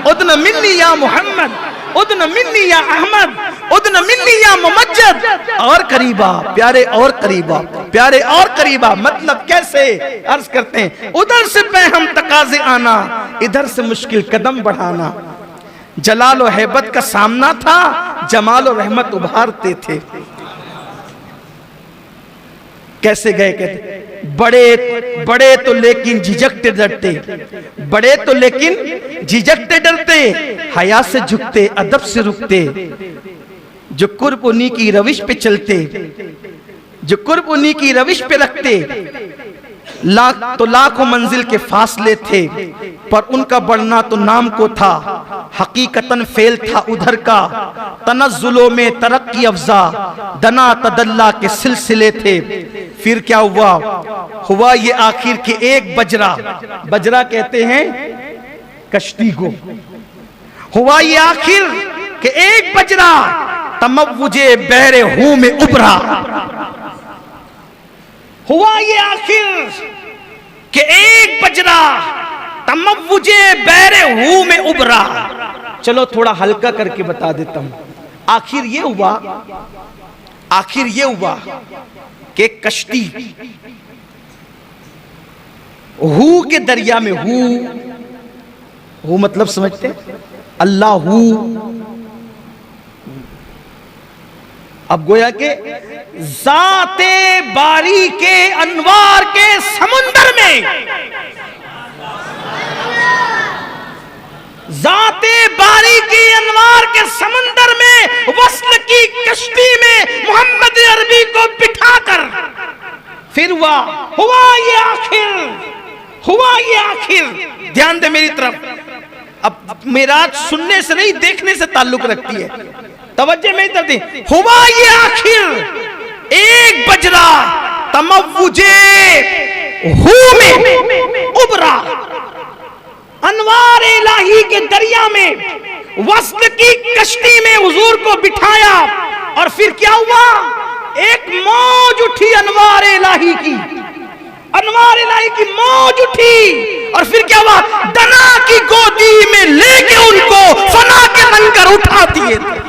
उदन मिन्नी या मोहम्मद, उदन मिन्नी या अहमद, उदन मिन्नी या मुमज्जद। और करीबा प्यारे, और करीबा प्यारे, और करीबा। मतलब कैसे? अर्ज करते हैं उधर से पैहम तकाजे आना, इधर से मुश्किल कदम बढ़ाना। जलाल और हैबत का सामना था, जमाल और रहमत उभारते थे। कैसे गए? कहते बड़े बड़े तो लेकिन झिझकते डरते, बड़े तो लेकिन झिझकते डरते, हया से झुकते अदब से रुकते। जो कुर्ब उन्हीं की रविश पे चलते, जो कुर्ब उन्हीं की रविश पे रखते। लाखों मंजिल के फासले थे, पर उनका बढ़ना तो नाम को था। हकीकतन फेल था उधर का, तनज़्ज़ुलों में तरक्की अफ़ज़ा, दना तदल्ला के सिलसिले थे। फिर क्या हुआ? हुआ ये आखिर के एक बजरा, बजरा कहते हैं कश्ती को, हुआ ये आखिर के एक बजरा तमव्वुजे बहरे हूं में उभरा। हुआ ये आखिर के एक बजरा तमव्वुजे बहरे हूं में उभरा। चलो थोड़ा हल्का करके बता देता हूं। आखिर ये हुआ कि कश्ती हू के दरिया में, हू मतलब समझते हैं? अल्लाह हू। अब गोया के ज़ाते बारी के अनवार के समुंदर में, ज़ाते बारी के अनवार के समुंदर में वस्ल की कश्ती में मोहम्मद अरबी को बिठाकर फिर हुआ ये आखिर। ध्यान दे मेरी तरफ। अब मेराज सुनने से नहीं देखने से ताल्लुक रखती है, तवज्जो मेरी तरफ दे। हुआ ये आखिर एक बजरा तमव्वुजे हू में उभरा, अनवार इलाही के दरिया में वस्ल की कश्ती में हुजूर को बिठाया और फिर क्या हुआ? एक मौज उठी अनवार इलाही की, अनवार इलाही की मौज उठी और फिर क्या हुआ? दना की गोदी में लेके उनको फना के लंगर उठा दिए थे।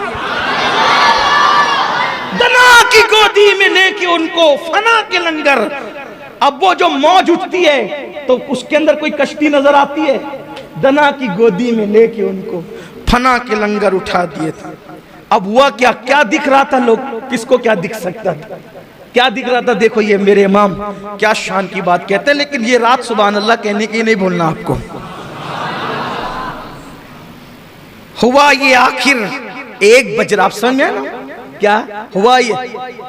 दना की गोदी में लेके उनको फना के लंगर। अब वो जो मौज उठती है तो उसके अंदर कोई कश्ती नजर आती है? दना की गोदी में लेके उनको फना के लंगर उठा दिए थे। अब हुआ क्या? क्या दिख रहा था? लोग किसको क्या दिख सकता था? क्या दिख रहा था? देखो ये मेरे इमाम क्या शान की बात कहते हैं, लेकिन ये रात सुभान अल्लाह कहने की नहीं भूलना आपको। हुआ ये आखिर एक बजरा। आप समझ में ना क्या हुआ? ये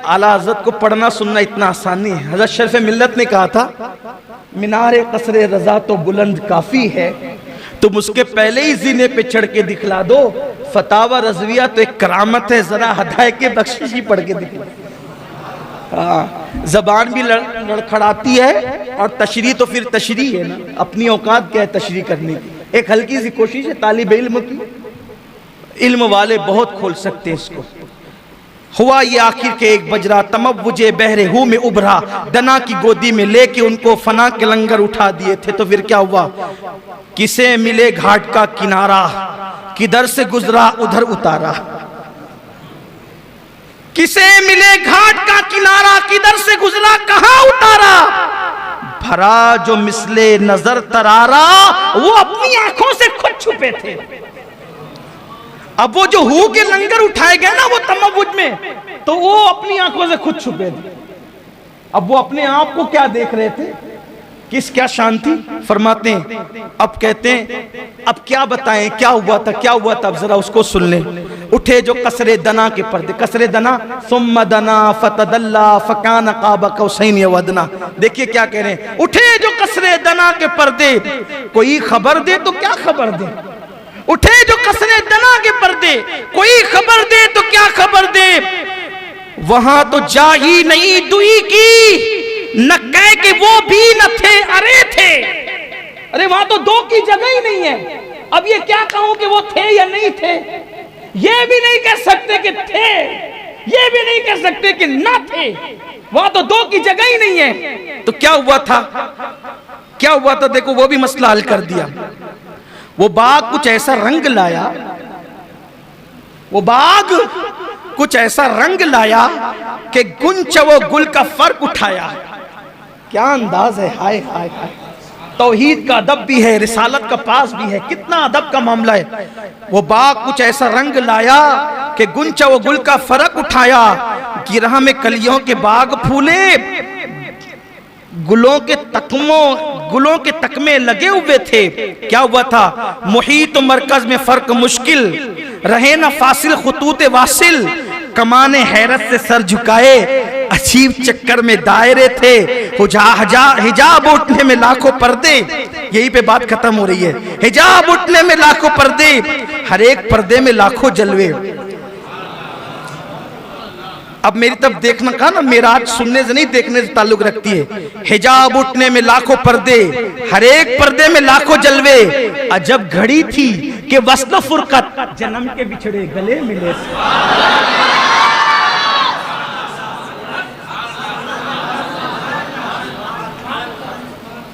आला हज़रत को पढ़ना सुनना इतना आसान नहीं है। हज़रत शरीफ मिल्लत ने कहा था, मीनारे कसरे रजा तो बुलंद काफी है, तुम उसके पहले ही जीने पे चढ़ के दिखला दो। फतावा रज़विया तो एक करामत है, जरा हदायत के बख्शिश ही पढ़ के दिखला। जबान भी लड़खड़ाती है और तशरी तो फिर तशरी है ना, अपनी औकात क्या है तशरी करने की। एक हल्की सी कोशिश है तालिब इल्म की, इल्म वाले बहुत खोल सकते हैं इसको। हुआ ये आखिर के एक बजरा तमव्वुजे बहरे हू में उभरा, दना की गोदी में लेके उनको फना के लंगर उठा दिए थे। तो फिर क्या हुआ? किसे मिले घाट का किनारा, किधर से गुजरा उधर उतारा। किसे मिले घाट का किनारा, किधर से गुजरा कहां उतारा। भरा जो मिसले नजर तरारा, वो अपनी आंखों से खुद छुपे थे। अब वो जो हू के लंगर उठाए गए ना वो तमव्वुज में, तो वो अपनी आंखों से खुद छुपे थे। अब वो अपने आप को क्या देख रहे थे? किस क्या शांति फरमाते हैं। अब कहते हैं अब क्या बताएं क्या हुआ था, क्या हुआ था, अब जरा उसको सुन लें। उठे जो कसरे दना के पर्दे, कसरे दना सुम्मा दना फतदल्ला फकान काबा कौसैन वदना। देखिए क्या कह रहे हैं, उठे जो कसरे दना के पर्दे, कोई खबर दे तो क्या खबर दे। उठे जो कसरे दना के पर्दे, कोई खबर दे तो क्या खबर दे। वहां तो जा ही नहीं दुई की, न कह के वो भी न थे अरे थे। अरे वहां तो दो की जगह ही नहीं है। अब ये क्या कहूं कि वो थे या नहीं थे, ये भी नहीं कह सकते कि थे, ये भी नहीं कह सकते कि ना थे। वहां तो दो की जगह ही नहीं है। तो क्या हुआ था, क्या हुआ था? देखो वो भी मसला हल कर दिया। वो बाग कुछ ऐसा रंग लाया, वो बाग कुछ ऐसा रंग लाया कि गुंच वो गुल का फर्क उठाया। क्या अंदाज है, हाय हाय हाय। तौहीद का अदब भी है, रिसालत का पास भी है, कितना अदब का मामला है। वो बाग कुछ ऐसा रंग लाया कि गुंच वो गुल का फर्क उठाया। गिरह में कलियों के बाग फूले, गुलों के तकमे लगे हुए थे। क्या हुआ था? मुहीत मरकज में फर्क मुश्किल, रहे न फासिल खुतूत वासिल। कमाने हैरत से सर झुकाए, अजीब चक्कर में दायरे थे। हिजाब उठने में लाखों पर्दे, यही पे बात खत्म हो रही है। हिजाब उठने में लाखों पर्दे, हर एक पर्दे में लाखों जलवे। अब मेरी तरफ देखना, कहा ना मेराज सुनने से नहीं देखने से ताल्लुक रखती है। हिजाब उठने में लाखों पर्दे, हर एक पर्दे में लाखों जलवे। अजब घड़ी थी कि वस्ल फुरकत, जन्म के बिछड़े गले मिले।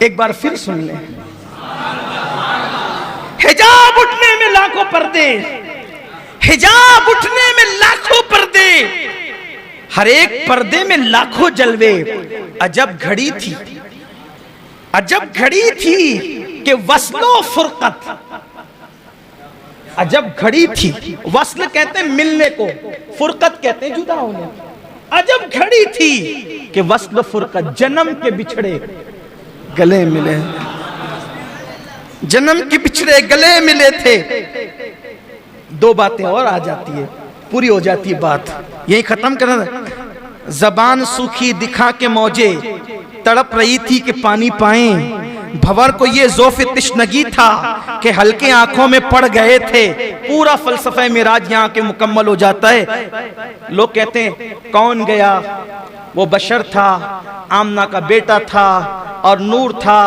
एक बार फिर सुन ले, हिजाब उठने में लाखों पर्दे, हिजाब उठने में लाखों पर्दे, हर एक पर्दे में लाखों जलवे। अजब घड़ी थी, अजब घड़ी थी कि वस्लो फुरकत, अजब घड़ी थी। वस्ल कहते हैं मिलने को, फुरकत कहते हैं जुदा होने। अजब घड़ी थी कि वस्ल फुरकत, जन्म के बिछड़े गले मिले, जन्म के बिछड़े गले मिले थे। दो बातें और आ जाती है, पूरी हो जाती है बात, यही खत्म करना। जबान सूखी दिखा के मौजे, तड़प रही थी कि पानी पाएं। भंवर को ये ज़ौफ़ तिश्नगी था कि हल्के आंखों में पड़ गए थे। पूरा फलसफा मिराज यहाँ के मुकम्मल हो जाता है। लोग कहते हैं कौन गया, वो बशर था, आमना का बेटा था, और नूर था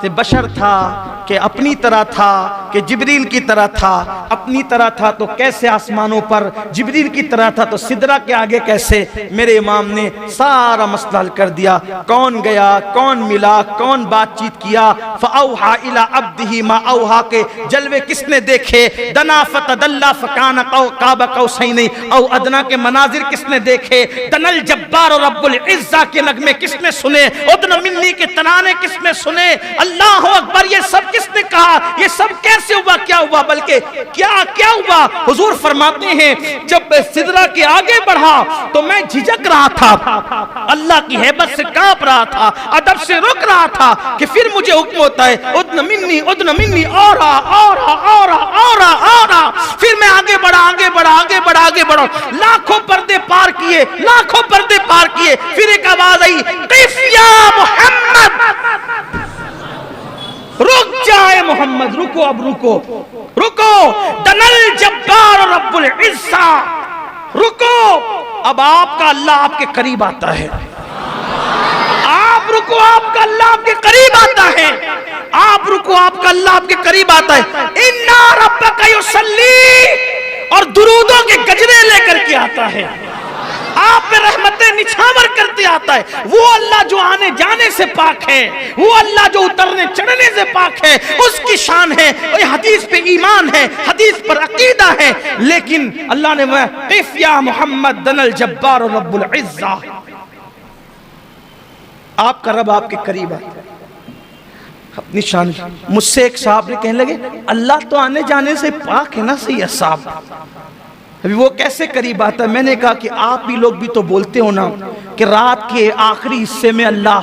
कि बशर था, कि अपनी तरह था, कि जिब्रील की तरह था। अपनी तरह था तो कैसे आसमानों पर, जिब्रील की तरह था तो सिदरा के आगे कैसे। मेरे इमाम ने सारा मसला हल कर दिया। कौन गया, कौन मिला, कौन बातचीत किया। फ़अौहा इला अब्दिही मा औहा के जलवे किसने देखे। दना फ़तदल्ला फ़कान क़ाब क़ौसैन औ अदना के मनाजिर किसने देखे। दनल जब्बार और रब्बुल इज़्ज़ा के नगमे किसने सुने। उदन मिन्नी के तराने किसने सुने। अल्लाह अकबर, ये सब किसने कहा, ये सब कैसे हुआ, क्या हुआ, बल्कि क्या क्या हुआ। हुजूर फरमाते हैं जब मैं सिदरा के आगे बढ़ा तो मैं झिझक रहा था, अल्लाह की हैबत से कांप रहा था, अदब से रुक रहा था कि फिर मुझे हुक्म होता है उदन मिन्नी और फिर मैं आगे बढ़ा, आगे बढ़ा, आगे बढ़ा, आगे बढ़ा। लाखों पर्दे पार किए, लाखों पर्दे पार किए। फिर एक आवाज आई, क़िफ़ या मोहम्मद, रुक जाए मोहम्मद, रुको, अब रुको, रुको। दनल जब्बार रब्बुल इज़्ज़ा, रुको। अब आपका अल्लाह आपके करीब आता है। आप रुको, आपका अल्लाह आपके करीब आता है। आप रुको, आपका अल्लाह आपके करीब आता है। इन्ना रब्बका युसल्ली, और दुरूदों के गजरे लेकर के आता है। आप पे रहमतें निछावर करते आता है। वो अल्लाह जो आने जाने से पाक है, वो अल्लाह जो उतरने चढ़ने से पाक है, उसकी शान है। और हदीस पे ईमान है, हदीस पर अकीदा है। लेकिन अल्लाह ने क़िफ़ या मोहम्मद दनल जब्बार रब्बुल इज़्ज़ा, आपका रब आपके करीब आता है अपनी शान। मुझसे एक साहब ने कहने लगे अल्लाह तो आने जाने से पाक है ना सैयद साहब, अभी वो कैसे करीब आता है। मैंने कहा कि आप भी लोग भी तो बोलते हो ना कि रात के आखिरी हिस्से में अल्लाह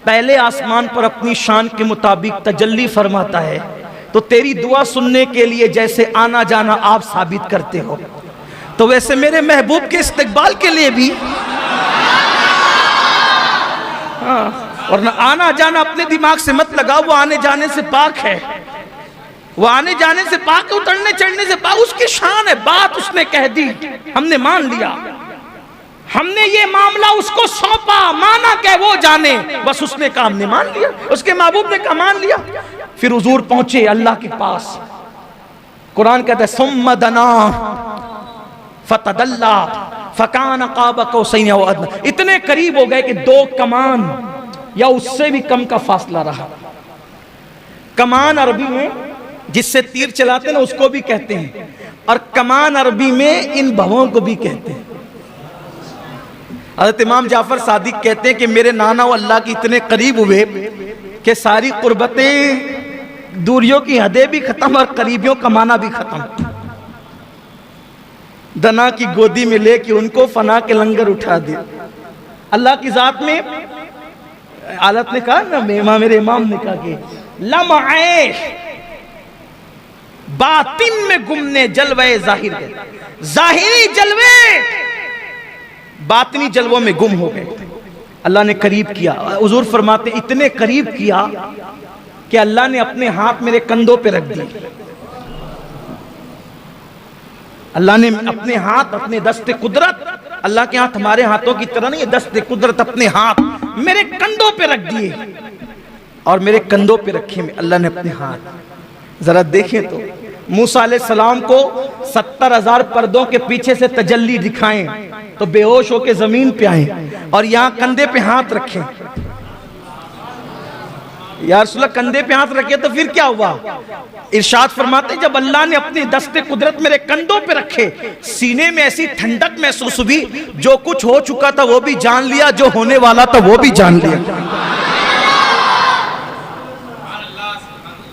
पहले आसमान पर अपनी शान के मुताबिक तजल्ली फरमाता है। तो तेरी दुआ सुनने के लिए जैसे आना जाना आप साबित करते हो, तो वैसे मेरे महबूब के इस्तकबाल के लिए भी और ना आना जाना अपने दिमाग से मत लगाओ। वो आने जाने से पाक है, वो आने जाने से पाक, उतरने चढ़ने से पाक, उसकी शान है। बात उसने कह दी, हमने मान लिया, हमने ये मामला उसको सौंपा, माना क्या वो जाने, बस उसने कहा हमने मान लिया, उसके महबूब ने कहा मान लिया। फिर हुजूर पहुंचे अल्लाह के पास। कुरान कहता है सुम्मा दना फतदल्ला फकान क़ाब क़ौसैन औ अदना, इतने करीब हो गए कि 2 कमान या उससे भी कम का फासला रहा। कमान अरबी में जिससे तीर चलाते ना उसको भी कहते हैं, और कमान अरबी में इन भवों को भी कहते हैं। हज़रत इमाम जाफर सादिक कहते हैं कि मेरे नाना वो अल्लाह के इतने करीब हुए कि सारी कुर्बतें, दूरियों की हदें भी खत्म और करीबियों का माना भी खत्म। दना की गोदी में लेके उनको फना के लंगर उठा दिया। अल्लाह की जात में आलत ने कहा ना, मेरे इमाम ने कहा कि लम्हे बातिन में गुमने जलवे जाहिर है, जाहिरी जलवे बातिनी जलवों में गुम हो गए। अल्लाह ने करीब किया। हुजूर फरमाते इतने करीब किया कि अल्लाह ने अपने हाथ मेरे कंधों पे रख दिए। अल्लाह ने अपने हाथ, अपने दस्ते कुदरत, अल्लाह के हाथ हमारे हाथों की तरह नहीं, दस्ते कुदरत अपने हाथ मेरे कंधों पे रख दिए और मेरे कंधों पे रखे में अल्लाह ने अपने हाथ। जरा देखें तो मूसा अलैहि सलाम को 70,000 पर्दों के पीछे से तजल्ली दिखाएं तो बेहोश होके जमीन पे आए और यहाँ कंधे पे हाथ रखें। यार रसूलुल्लाह कंधे पे हाथ रखे तो फिर क्या हुआ? इरशाद फरमाते जब अल्लाह ने अपने दस्ते कुदरत मेरे कंधों पे रखे, सीने में ऐसी ठंडक महसूस हुई, जो कुछ हो चुका था वो भी जान लिया, जो होने वाला था वो भी जान लिया।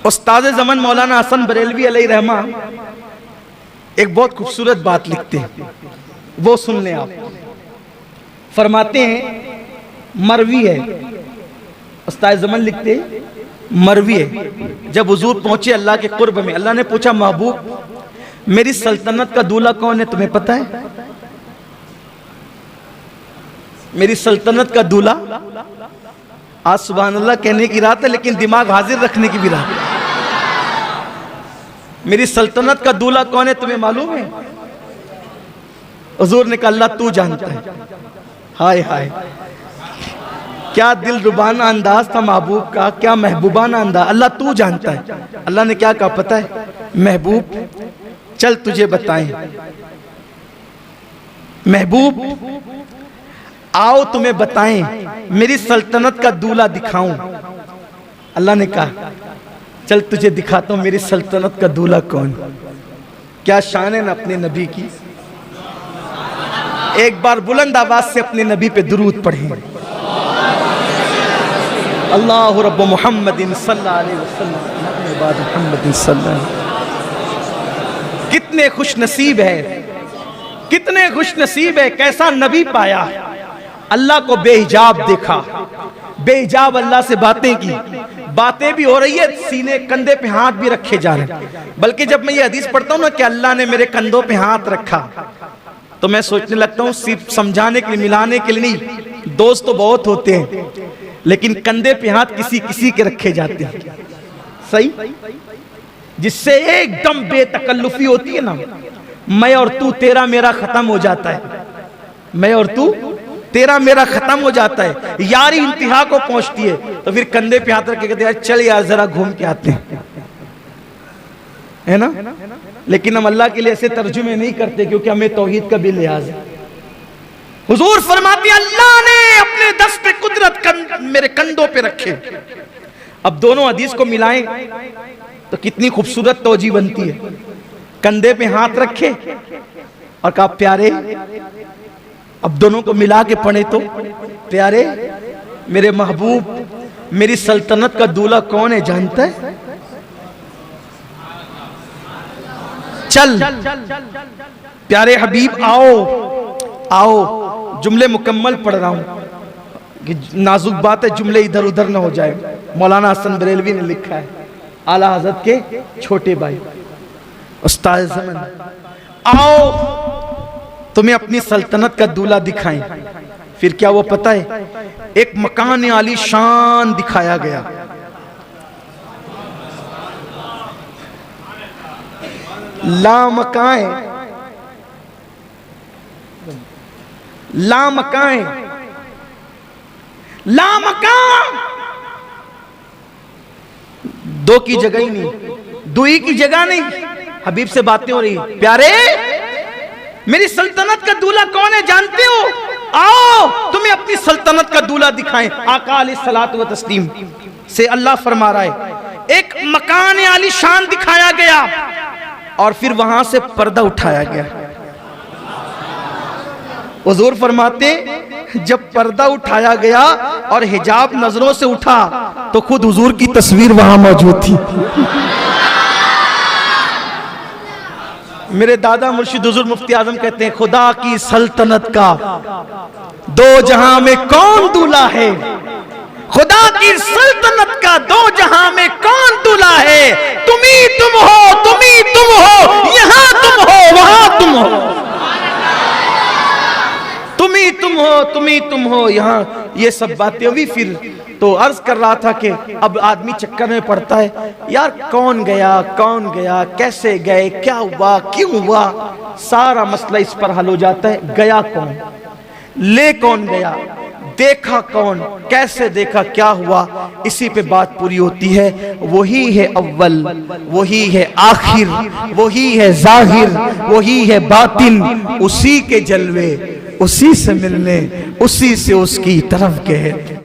उस्ताद ज़मान मौलाना हसन बरेलवी अलैहि रहमा एक बहुत खूबसूरत बात लिखते हैं, वो सुन लें आप। फरमाते हैं मरवी है, उस्ताद ज़मान लिखते हैं मरवी है, जब हुजूर पहुंचे अल्लाह के कुर्ब में, अल्लाह ने पूछा महबूब मेरी सल्तनत का दूल्हा कौन है, तुम्हें पता है? मेरी सल्तनत का दूल्हा, आज सुभान अल्लाह कहने की रात है लेकिन दिमाग हाजिर रखने की भी रात है। मेरी सल्तनत का दूल्हा कौन है तुम्हें मालूम है? हुजूर ने कहा अल्लाह तू जानता है। हाय हाय, क्या दिल रुबाना अंदाज था महबूब का, क्या महबूबाना अंदाज। अल्लाह तू जानता है। अल्लाह ने क्या कहा पता है? महबूब चल तुझे बताएं, महबूब आओ तुम्हें बताएं, मेरी सल्तनत का दूल्हा दिखाऊं। अल्लाह ने कहा चल तुझे दिखाता हूं मेरी सल्तनत का दूल्हा कौन। क्या शान है ना अपने नबी की। एक बार बुलंद आवाज से अपने नबी पे दुरूद पढ़ें। अल्लाह रब्ब मुहम्मदिन सल्लल्लाहु अलैहि वसल्लम। कितने खुश नसीब है, कितने खुश नसीब है, कैसा नबी पाया। अल्लाह को बेहिजाब देखा, बेहिजाब अल्लाह से बातें की, बातें भी हो रही है, सीने कंधे पे हाथ भी रखे जा रहे हैं। बल्कि जब मैं ये हदीस पढ़ता हूं ना कि अल्लाह ने मेरे कंधों पे हाथ रखा, तो मैं सोचने लगता हूं सिर्फ समझाने के लिए, मिलाने के लिए नहीं। दोस्त तो बहुत होते हैं लेकिन कंधे पे हाथ किसी किसी के रखे जाते हैं, सही, जिससे एकदम बेतकल्लुफी होती है ना, मैं और तू तेरा मेरा खत्म हो जाता है, मैं और तू तेरा मेरा खत्म हो जाता है, यारी इंतहा को पहुंचती है। तो फिर कंधे पे हाथ रख के कहते हैं चल यार जरा घूम के आते हैं, है ना। लेकिन हम अल्लाह के लिए ऐसे तर्जुमे नहीं करते क्योंकि हमें तौहीद का भी लिहाज है। हुजूर फरमाते अल्लाह ने अपने दस्ते कुदरत मेरे कंधों पे रखे। अब दोनों हदीस को मिलाएं तो कितनी खूबसूरत तौजी बनती है। कंधे पे हाथ रखे और कहा प्यारे, अब दोनों को मिला के पढ़े तो प्यारे मेरे महबूब मेरी सल्तनत का दूल्हा कौन है जानता है? चल प्यारे हबीब आओ आओ। जुमले मुकम्मल पढ़ रहा हूं कि नाजुक बात है, जुमले इधर उधर ना हो जाए। मौलाना हसन बरेलवी ने लिखा है, आला हजरत के छोटे भाई उस्ताद ज़मान, आओ तुम्हें अपनी सल्तनत का दूल्हा दिखाएं। फिर क्या वो पता है? एक मकान आली शान दिखाया गया। लामकाएं लामकाएं लामकां, दो की जगह ही नहीं, दुई की जगह नहीं। हबीब से बातें हो रही, प्यारे मेरी सल्तनत का दूल्हा कौन है जानते हो? आओ तुम्हें अपनी सल्तनत का दूल्हा दिखाएं। आका अलैहिस्सलातु व तस्लीम से अल्लाह फरमा रहा है, एक मकान आली शान दिखाया गया और फिर वहां से पर्दा उठाया गया। हुजूर फरमाते जब पर्दा उठाया गया और हिजाब नजरों से उठा तो खुद हुजूर की तस्वीर वहां मौजूद थी। मेरे दादा मुर्शिद हुजूर मुफ्ती आजम कहते हैं, खुदा की सल्तनत का दो जहां में कौन दूल्हा है, खुदा की सल्तनत का दो जहां में कौन दूल्हा है। तुम ही तुम हो, तुम ही तुम हो, यहां तुम हो, वहां तुम हो। तुम ही ही तुम हो यहाँ, ये सब बातें हुई। फिर तो अर्ज कर रहा था कि अब आदमी चक्कर में पड़ता है, यार कौन गया, कैसे गए, क्या हुआ, क्यों हुआ, सारा मसला इस पर हल हो जाता है। गया कौन, ले कौन गया, देखा कौन, कैसे देखा, क्या हुआ, इसी पे बात पूरी होती है। वही है अव्वल, वही है आखिर, वही है जाहिर, वही है बातिन, उसी के जलवे, उसी से मिलने, उसी से उसकी तरफ के हैं।